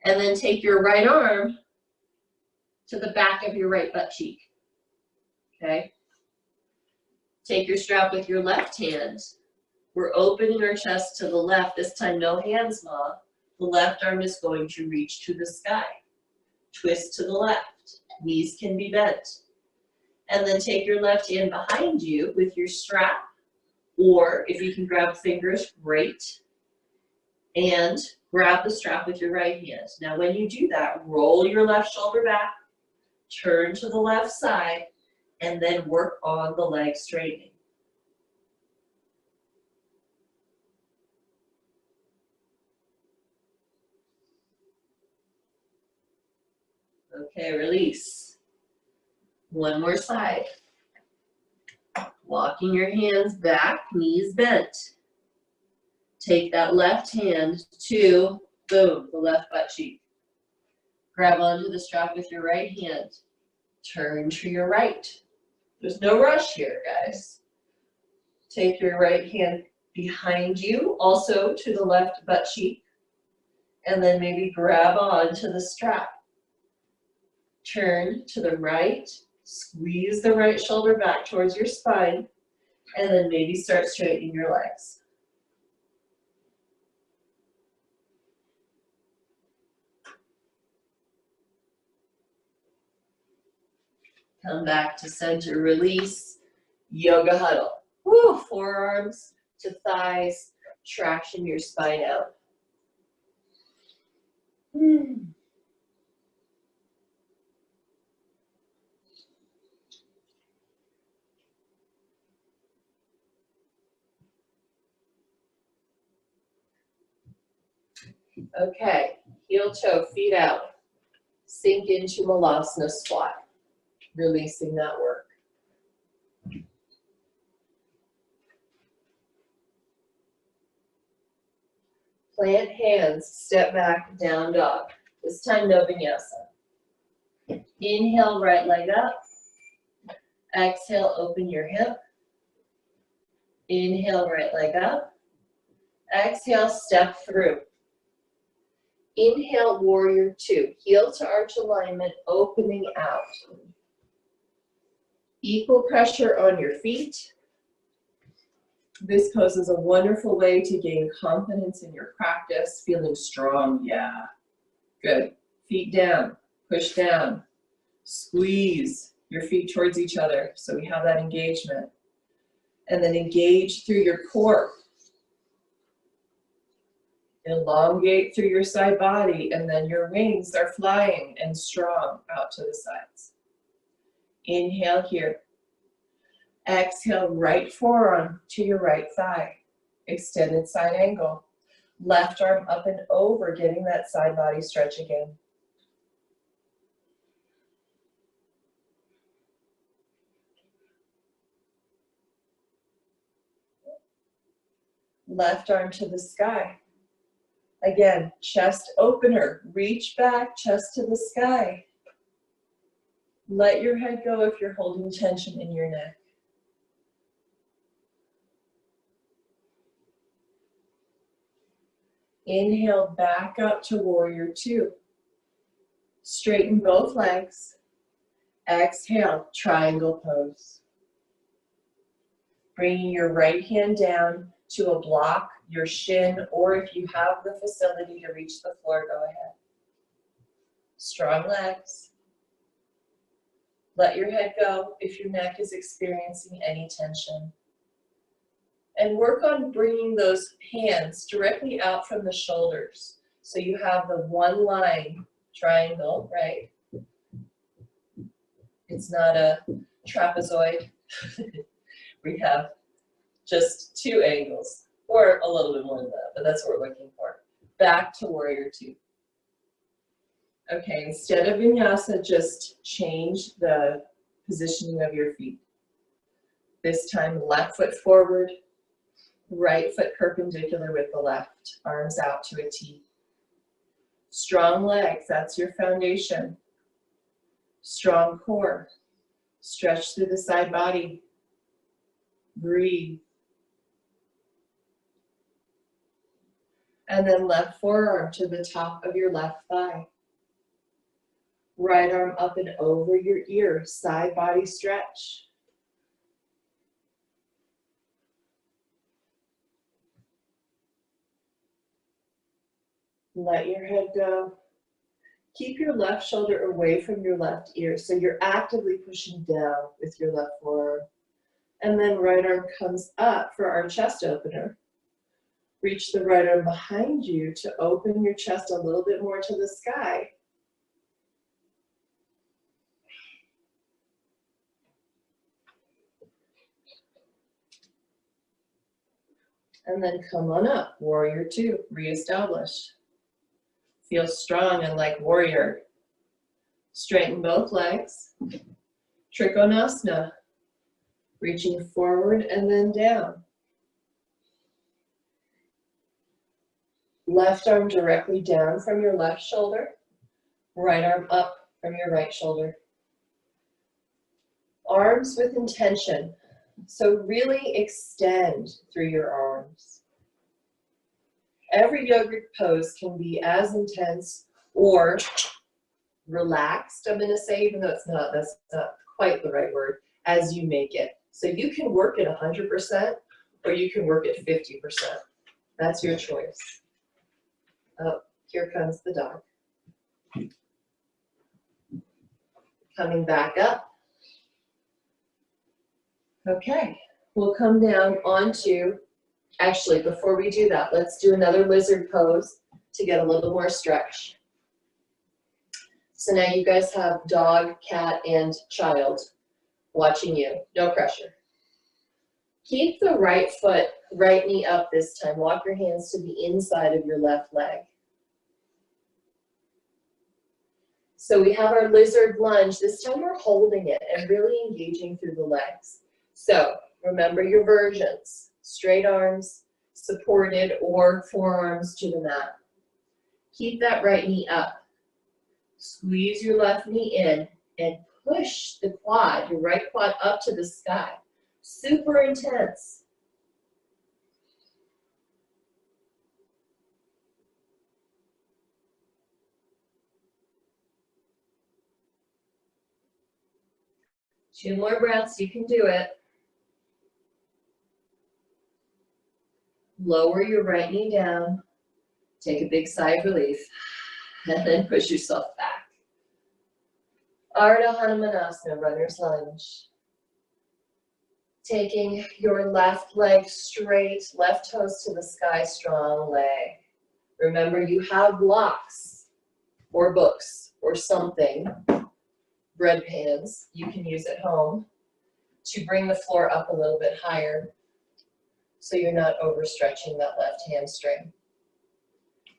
S2: And then take your right arm to the back of your right butt cheek. Okay? Take your strap with your left hand. We're opening our chest to the left. This time, no hands, Ma. The left arm is going to reach to the sky. Twist to the left. Knees can be bent. And then take your left hand behind you with your strap, or if you can grab fingers, great. And grab the strap with your right hand. Now when you do that, roll your left shoulder back, turn to the left side, and then work on the leg straightening. Okay, release. One more side. Walking your hands back, knees bent. Take that left hand to, boom, the left butt cheek. Grab onto the strap with your right hand. Turn to your right. There's no rush here, guys. Take your right hand behind you, also to the left butt cheek. And then maybe grab on to the strap. Turn to the right. Squeeze the right shoulder back towards your spine. And then maybe start straightening your legs. Come back to center, release, yoga huddle. Woo, forearms to thighs, traction your spine out. Okay, heel toe, feet out. Sink into Malasana squat, releasing that work. Plant hands, step back, down dog. This time, no vinyasa. Inhale, right leg up. Exhale, open your hip. Inhale, right leg up. Exhale, step through. Inhale, warrior two. Heel to arch alignment, opening out. Equal pressure on your feet. This pose is a wonderful way to gain confidence in your practice, feeling strong, yeah. Good. Feet down, push down, squeeze your feet towards each other so we have that engagement. And then engage through your core. Elongate through your side body, and then your wings are flying and strong out to the sides. Inhale here. Exhale, right forearm to your right thigh. Extended side angle. Left arm up and over, getting that side body stretch again. Left arm to the sky. Again, chest opener. Reach back, chest to the sky. Let your head go if you're holding tension in your neck. Inhale, back up to warrior two. Straighten both legs. Exhale, triangle pose. Bringing your right hand down,
S1: to a block, your shin, or if you have the facility to reach the floor, go ahead. Strong legs. Let your head go if your neck is experiencing any tension. And work on bringing those hands directly out from the shoulders. So you have the one line triangle, right? It's not a trapezoid. We have just two angles, or a little bit more than that, but that's what we're looking for. Back to warrior two. Okay, instead of vinyasa, just change the positioning of your feet. This time, left foot forward, right foot perpendicular with the left, arms out to a T. Strong legs, that's your foundation. Strong core. Stretch through the side body. Breathe. And then left forearm to the top of your left thigh. Right arm up and over your ear, side body stretch. Let your head go. Keep your left shoulder away from your left ear, so you're actively pushing down with your left forearm. And then right arm comes up for our chest opener. Reach the right arm behind you to open your chest a little bit more to the sky. And then come on up, warrior two, reestablish. Feel strong and like warrior. Straighten both legs. Trikonasana, reaching forward and then down. Left arm directly down from your left shoulder. Right arm up from your right shoulder. Arms with intention. So really extend through your arms. Every yogic pose can be as intense or relaxed, I'm going to say, even though that's not quite the right word, as you make it. So you can work at 100% or you can work at 50%. That's your choice. Oh, here comes the dog. Coming back up. Okay, we'll come down onto, actually, before we do that, let's do another lizard pose to get a little more stretch. So now you guys have dog, cat, and child watching you. No pressure. Keep the right foot, right knee up this time. Walk your hands to the inside of your left leg. So we have our lizard lunge. This time we're holding it and really engaging through the legs. So remember your versions. Straight arms, supported, or forearms to the mat. Keep that right knee up. Squeeze your left knee in and push the quad, your right quad up to the sky. Super intense. Two more breaths, you can do it. Lower your right knee down. Take a big sigh of relief. And then push yourself back. Ardha Hanumanasana, runner's lunge. Taking your left leg straight, left toes to the sky, strong leg. Remember, you have blocks or books or something, bread pans you can use at home to bring the floor up a little bit higher so you're not overstretching that left hamstring.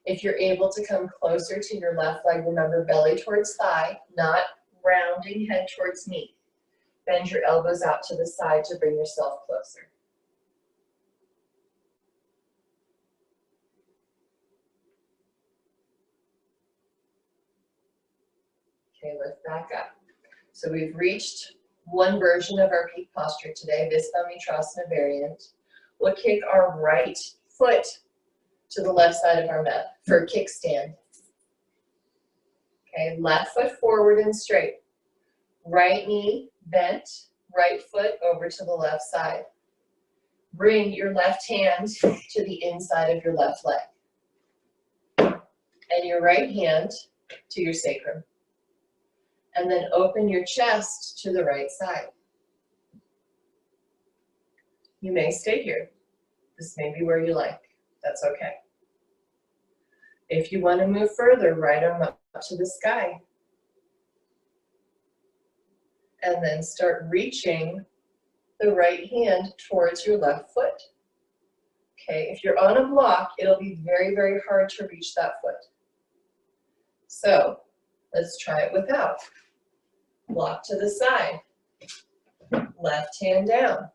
S1: If you're able to come closer to your left leg, remember belly towards thigh, not rounding head towards knee. Bend your elbows out to the side to bring yourself closer. Okay, lift back up. So we've reached one version of our peak posture today, Visvamitrasana variant. We'll kick our right foot to the left side of our mat for a kickstand. Okay, left foot forward and straight. Right knee bent, right foot over to the left side. Bring your left hand to the inside of your left leg. And your right hand to your sacrum. And then open your chest to the right side. You may stay here. This may be where you like. That's okay. If you want to move further, right arm up to the sky. And then start reaching the right hand towards your left foot. Okay, if you're on a block, it'll be very, very hard to reach that foot. So let's try it without. Block to the side. Left hand down.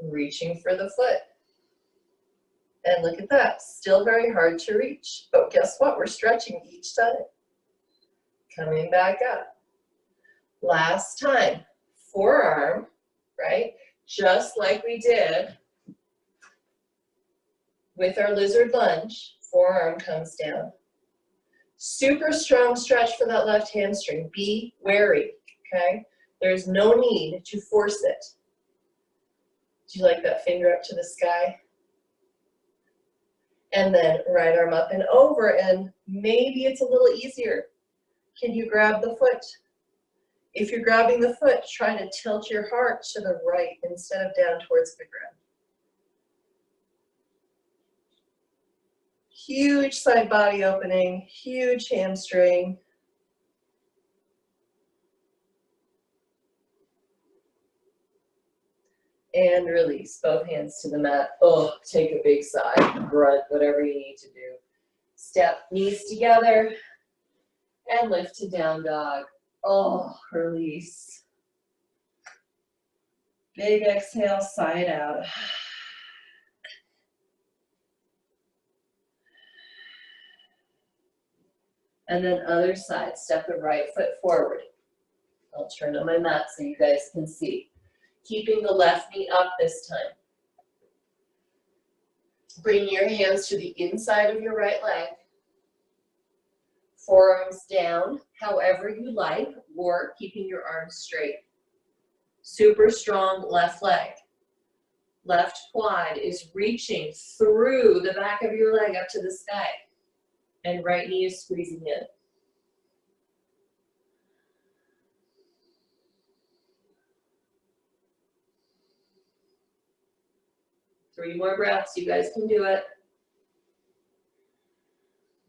S1: Reaching for the foot. And look at that, still very hard to reach. But guess what? We're stretching each time. Coming back up. Last time, forearm, right? Just like we did with our lizard lunge, forearm comes down. Super strong stretch for that left hamstring. Be wary, okay? There's no need to force it. Do you like that finger up to the sky? And then right arm up and over, and maybe it's a little easier. Can you grab the foot? If you're grabbing the foot, try to tilt your heart to the right instead of down towards the ground. Huge side body opening, huge hamstring. And release, both hands to the mat. Oh, take a big sigh, grunt, whatever you need to do. Step knees together and lift to down dog. Oh, release. Big exhale, sigh it out. And then other side, step the right foot forward. I'll turn on my mat so you guys can see. Keeping the left knee up this time. Bring your hands to the inside of your right leg. Forearms down, however you like, or keeping your arms straight. Super strong left leg. Left quad is reaching through the back of your leg up to the sky. And right knee is squeezing in. Three more breaths, you guys can do it.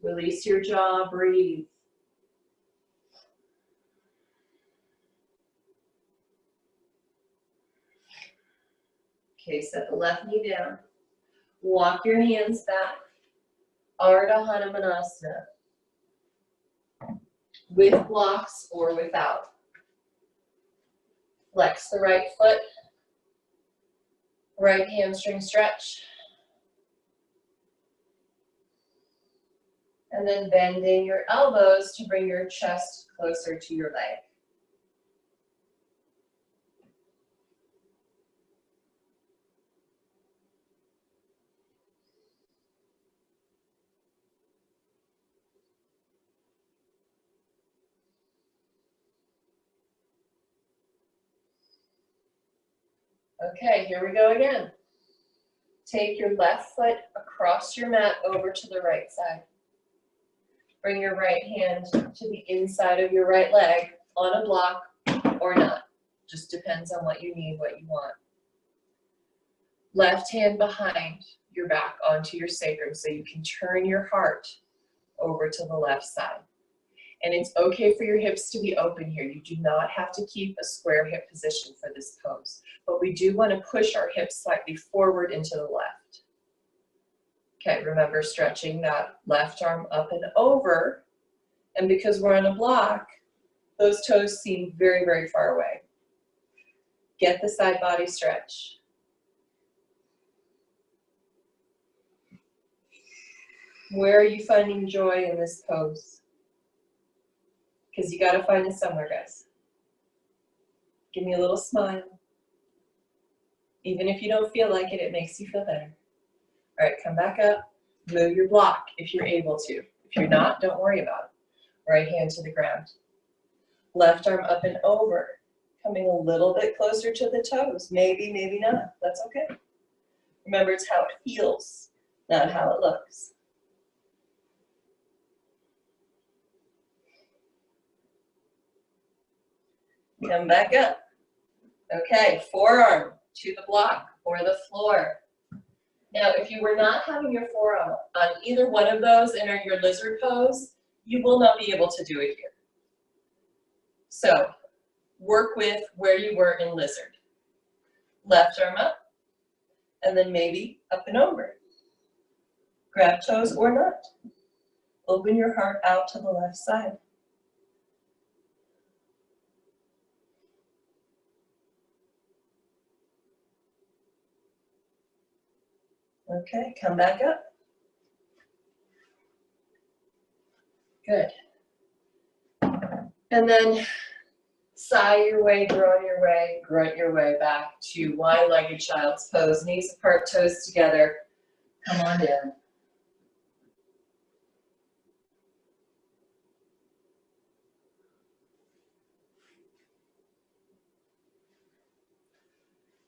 S1: Release your jaw, breathe. Okay, set the left knee down. Walk your hands back. Ardha Hanumanasana. With blocks or without. Flex the right foot. Right hamstring stretch. And then bending your elbows to bring your chest closer to your leg. Okay, here we go again. Take your left foot across your mat over to the right side. Bring your right hand to the inside of your right leg on a block or not. Just depends on what you need, what you want. Left hand behind your back onto your sacrum so you can turn your heart over to the left side. And it's okay for your hips to be open here. You do not have to keep a square hip position for this pose, but we do want to push our hips slightly forward and to the left. Okay, remember stretching that left arm up and over, and because we're on a block, those toes seem very, very far away. Get the side body stretch. Where are you finding joy in this pose? Because you got to find it somewhere, guys. Give me a little smile. Even if you don't feel like it, it makes you feel better. All right, come back up. Move your block if you're able to. If you're not, don't worry about it. Right hand to the ground. Left arm up and over.
S2: coming a little bit closer to the toes. Maybe, maybe not. That's okay. Remember, it's how it feels, not how it looks. Come back up. Okay, forearm to the block or the floor. Now, if you were not having your forearm on either one of those and are your lizard pose, you will not be able to do it here. So, work with where you were in lizard. Left arm up, and then maybe up and over. Grab toes or not. Open your heart out to the left side. Okay, come back up. Good. And then sigh your way, groan your way, grunt your way back to wide-legged child's pose. Knees apart, toes together. Come on down.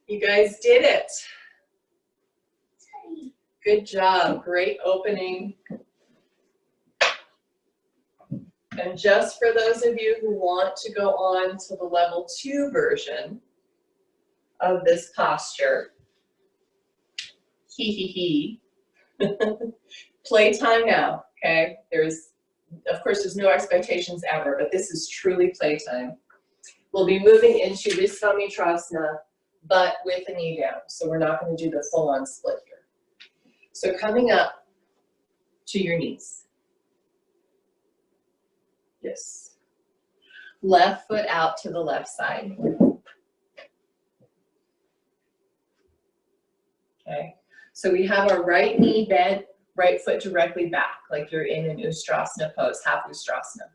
S2: You guys did it. Good job. Great opening. And just for those of you who want to go on to the level 2 version of this posture, playtime now, okay? Of course, there's no expectations ever, but this is truly playtime. We'll be moving into Visvamitrasana, but with a knee down. So we're not going to do the full-on split here. So coming up to your knees. Yes. Left foot out to the left side. Okay. So we have our right knee bent, right foot directly back, like you're in an Ustrasana pose, half Ustrasana.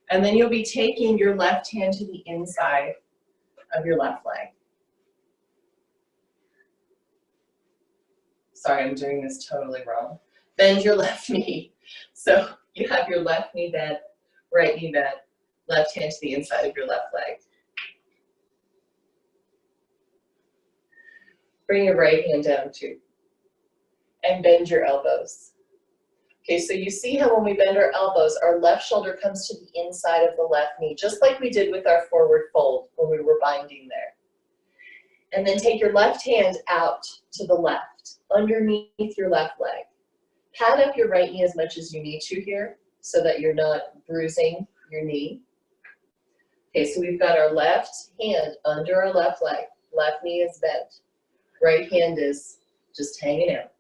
S2: And then you'll be taking your left hand to the inside of your left leg. Sorry, I'm doing this totally wrong. Bend your left knee. So you have your left knee bent, right knee bent, left hand to the inside of your left leg. Bring your right hand down too. And bend your elbows. Okay, so you see how when we bend our elbows, our left shoulder comes to the inside of the left knee, just like we did with our forward fold when we were binding there. And then take your left hand out to the left, underneath your left leg. Pad up your right knee as much as you need to here, so that you're not bruising your knee. Okay, so we've got our left hand under our left leg. Left knee is bent. Right hand is just hanging out.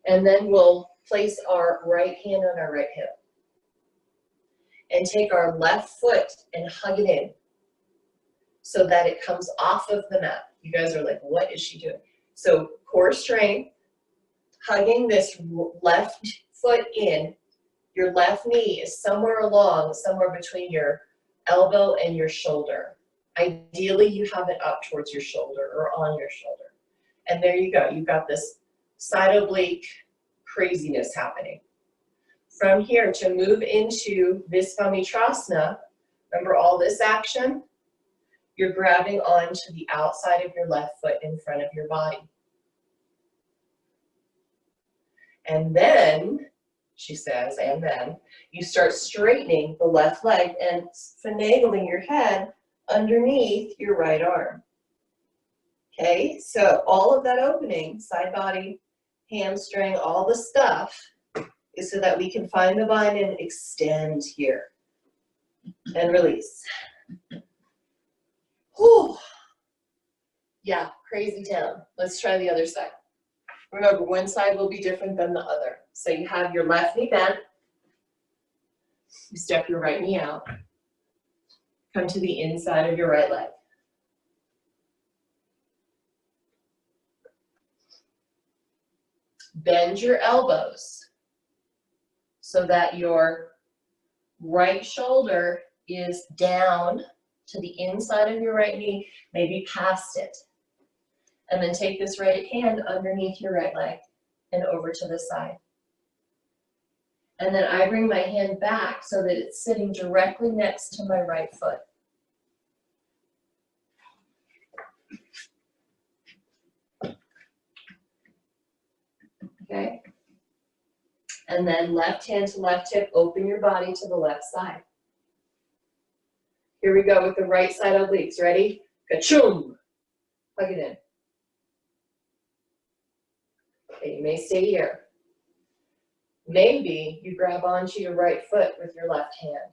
S2: And then we'll place our right hand on our right hip. And take our left foot and hug it in so that it comes off of the mat. You guys are like, what is she doing? So core strength, hugging this left foot in. Your left knee is somewhere between your elbow and your shoulder. Ideally, you have it up towards your shoulder or on your shoulder. And there you go. You've got this side oblique craziness happening. From here, to move into Visvamitrasana, remember all this action? You're grabbing onto the outside of your left foot in front of your body. And then, she says, and then, you start straightening the left leg and finagling your head underneath your right arm. Okay, so all of that opening, side body, hamstring, all the stuff, is so that we can find the bind and extend here. And release. Whew. Yeah, crazy town. Let's try the other side. Remember, one side will be different than the other. So you have your left knee bent. You step your right knee out. Come to the inside of your right leg. Bend your elbows so that your right shoulder is down to the inside of your right knee, maybe past it. And then take this right hand underneath your right leg and over to the side. And then I bring my hand back so that it's sitting directly next to my right foot. Okay? And then left hand to left hip, open your body to the left side. Here we go with the right side obliques. Ready? Ka-choom! Plug it in. Okay, you may stay here. Maybe you grab onto your right foot with your left hand.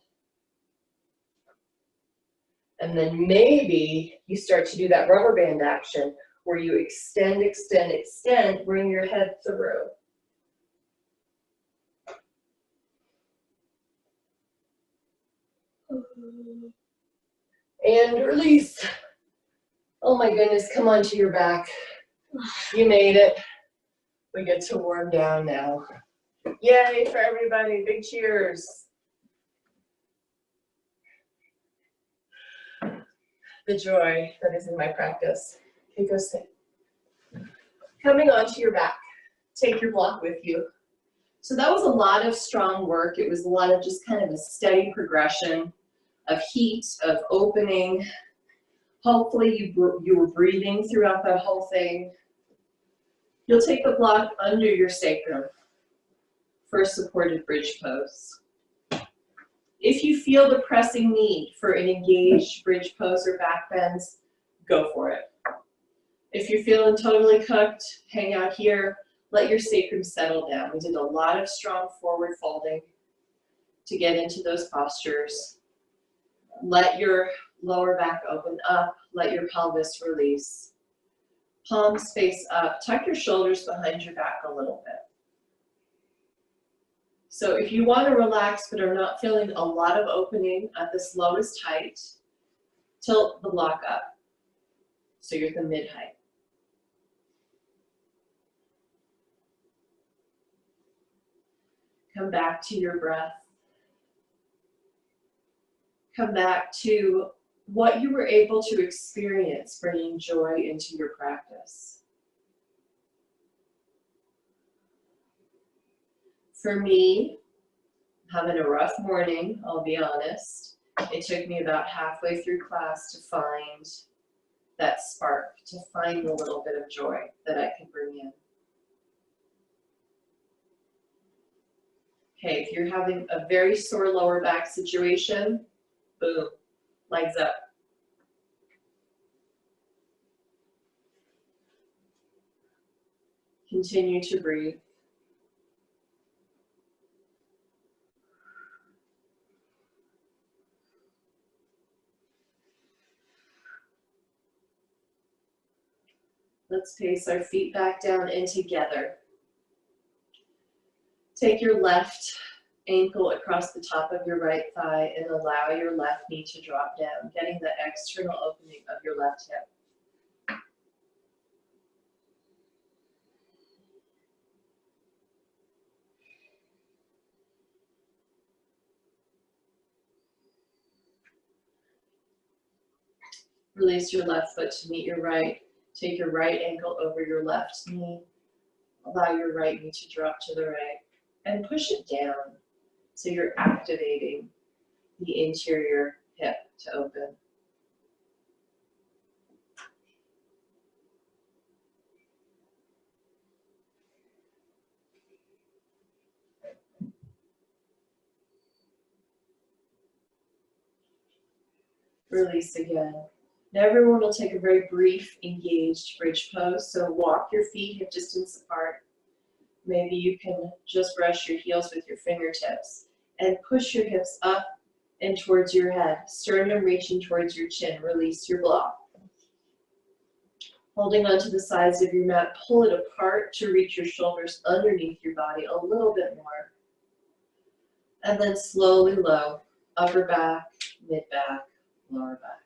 S2: And then maybe you start to do that rubber band action where you extend, extend, extend, bring your head through. And release. Oh my goodness, come onto your back. You made it. We get to warm down now. Yay for everybody, big cheers. The joy that is in my practice. Okay, go sit. Coming onto your back, take your block with you. So that was a lot of strong work. It was a lot of just kind of a steady progression of heat, of opening. Hopefully you were breathing throughout that whole thing. You'll take the block under your sacrum for a supported bridge pose. If you feel the pressing need for an engaged bridge pose or back bends, go for it. If you're feeling totally cooked, hang out here, let your sacrum settle down. We did a lot of strong forward folding to get into those postures. Let your lower back open up, let your pelvis release. Palms face up, tuck your shoulders behind your back a little bit. So if you want to relax but are not feeling a lot of opening at this lowest height, tilt the block up so you're at the mid height. Come back to your breath. Come back to what you were able to experience bringing joy into your practice. For me, having a rough morning, I'll be honest, it took me about halfway through class to find that spark, to find a little bit of joy that I could bring in. Okay, if you're having a very sore lower back situation, boom, legs up. Continue to breathe. Let's place our feet back down and together. Take your left ankle across the top of your right thigh and allow your left knee to drop down, getting the external opening of your left hip. Release your left foot to meet your right. Take your right ankle over your left knee. Allow your right knee to drop to the right and push it down so you're activating the interior hip to open. Release again. Now everyone will take a very brief, engaged bridge pose. So walk your feet hip distance apart. Maybe you can just brush your heels with your fingertips and push your hips up and towards your head. Sternum reaching towards your chin. Release your block. Holding onto the sides of your mat, pull it apart to reach your shoulders underneath your body a little bit more. And then slowly low, upper back, mid back, lower back.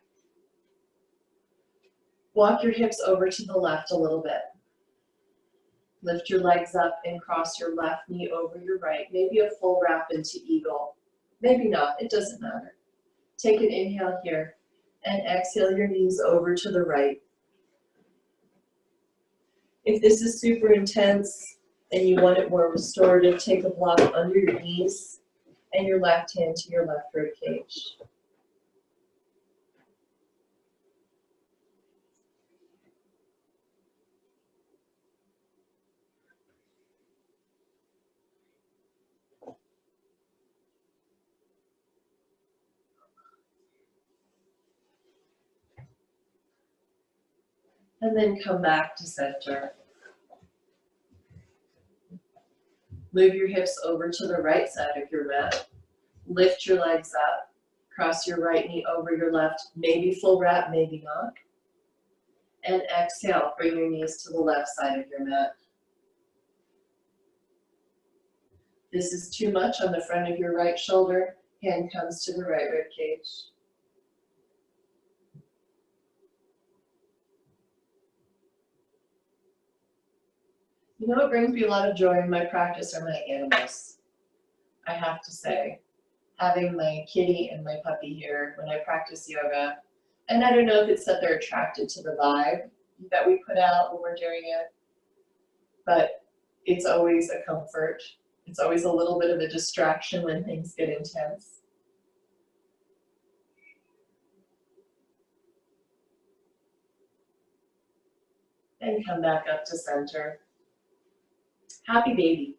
S2: Walk your hips over to the left a little bit. Lift your legs up and cross your left knee over your right. Maybe a full wrap into eagle. Maybe not, it doesn't matter. Take an inhale here and exhale your knees over to the right. If this is super intense,
S1: and you want it more restorative, take a block under your knees and your left hand to your left rib cage. And then come back to center. Move your hips over to the right side of your mat. Lift your legs up. Cross your right knee over your left. Maybe full wrap, maybe not. And exhale, bring your knees to the left side of your mat. This is too much on the front of your right shoulder. Hand comes to the right rib cage. You know what brings me a lot of joy in my practice are my animals. I have to say, having my kitty and my puppy here when I practice yoga, and I don't know if it's that they're attracted to the vibe that we put out when we're doing it, but it's always a comfort. It's always a little bit of a distraction when things get intense. And come back up to center. Happy baby.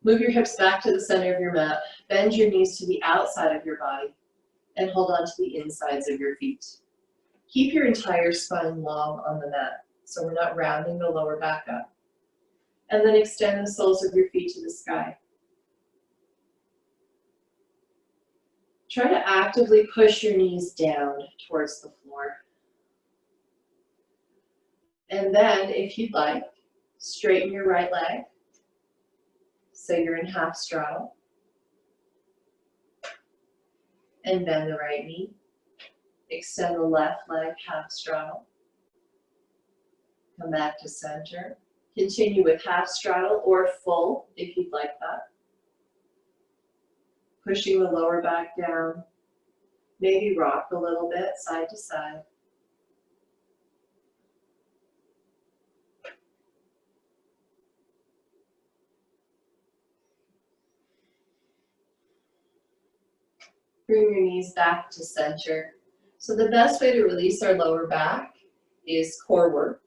S1: Move your hips back to the center of your mat. Bend your knees to the outside of your body and hold on to the insides of your feet. Keep your entire spine long on the mat so we're not rounding the lower back up. And then extend the soles of your feet to the sky. Try to actively push your knees down towards the floor. And then, if you'd like, straighten your right leg. So you're in half straddle. And bend the right knee. Extend the left leg, half straddle. Come back to center. Continue with half straddle or full if you'd like that. Pushing the lower back down. Maybe rock a little bit side to side. Bring your knees back to center. So the best way to release our lower back is core work.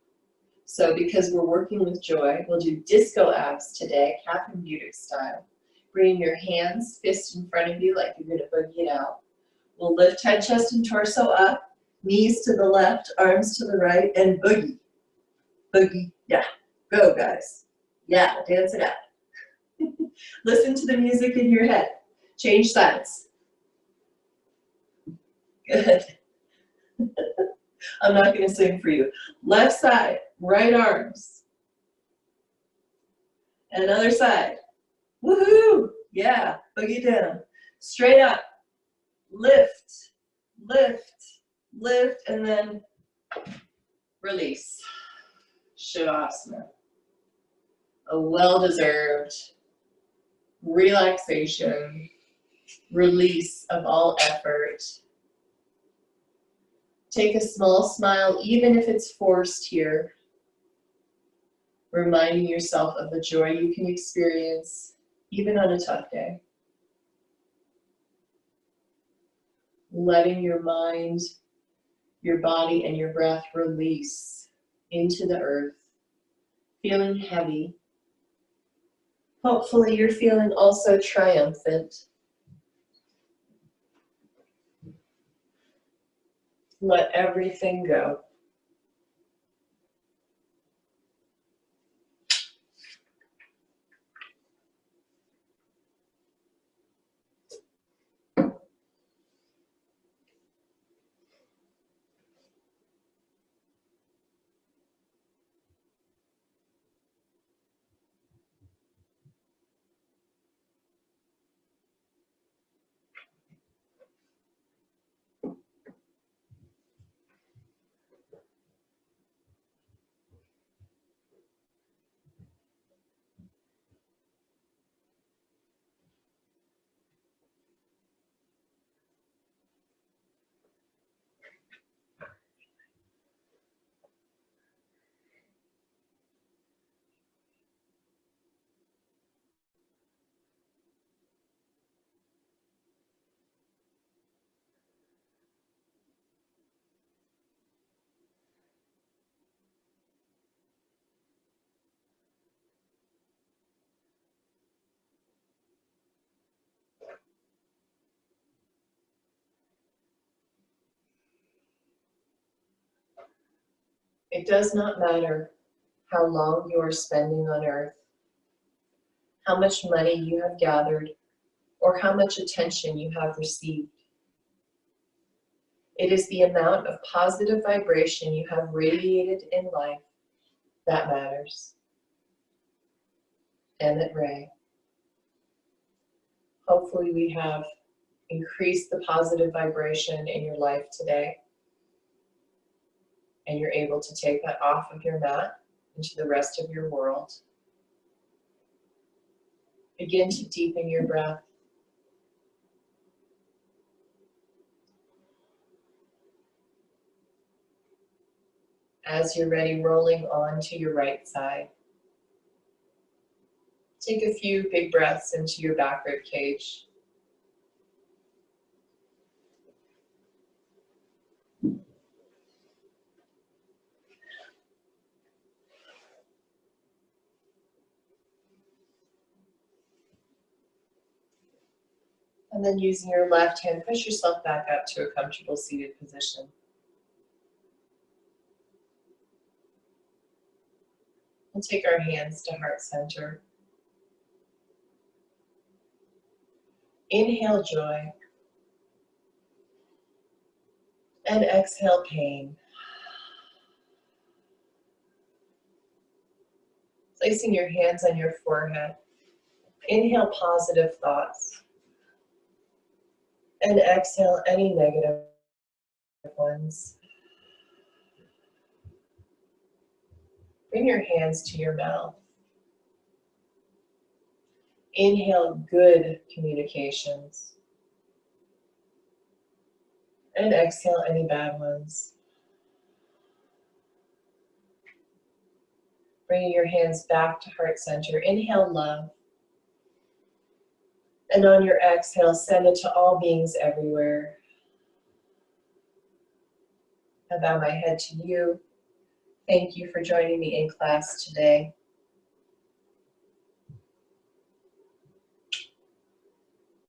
S1: So because we're working with joy, we'll do disco abs today, Captain Budick style. Bring your hands, fists in front of you like you're gonna boogie it out. We'll lift head, chest, and torso up, knees to the left, arms to the right, and boogie. Boogie, yeah, go guys. Yeah, dance it out. Listen to the music in your head. Change sides. Good. I'm not going to sing for you. Left side, right arms. And other side. Woohoo! Yeah, boogie down. Straight up. Lift, lift, lift, and then release. Shavasana. A well-deserved relaxation, release of all effort. Take a small smile, even if it's forced here, reminding yourself of the joy you can experience, even on a tough day. Letting your mind, your body, and your breath release into the earth, feeling heavy. Hopefully you're feeling also triumphant. Let everything go. It does not matter how long you are spending on earth, how much money you have gathered, or how much attention you have received. It is the amount of positive vibration you have radiated in life that matters. Emmett Ray. Hopefully we have increased the positive vibration in your life today, and you're able to take that off of your mat into the rest of your world. Begin to deepen your breath. As you're ready, rolling on to your right side. Take a few big breaths into your back rib cage. And then using your left hand, push yourself back up to a comfortable seated position. We'll take our hands to heart center. Inhale joy. And exhale pain. Placing your hands on your forehead. Inhale positive thoughts. And exhale any negative ones. Bring your hands to your mouth. Inhale good communications. And exhale any bad ones. Bringing your hands back to heart center. Inhale love. And on your exhale, send it to all beings everywhere. I bow my head to you. Thank you for joining me in class today.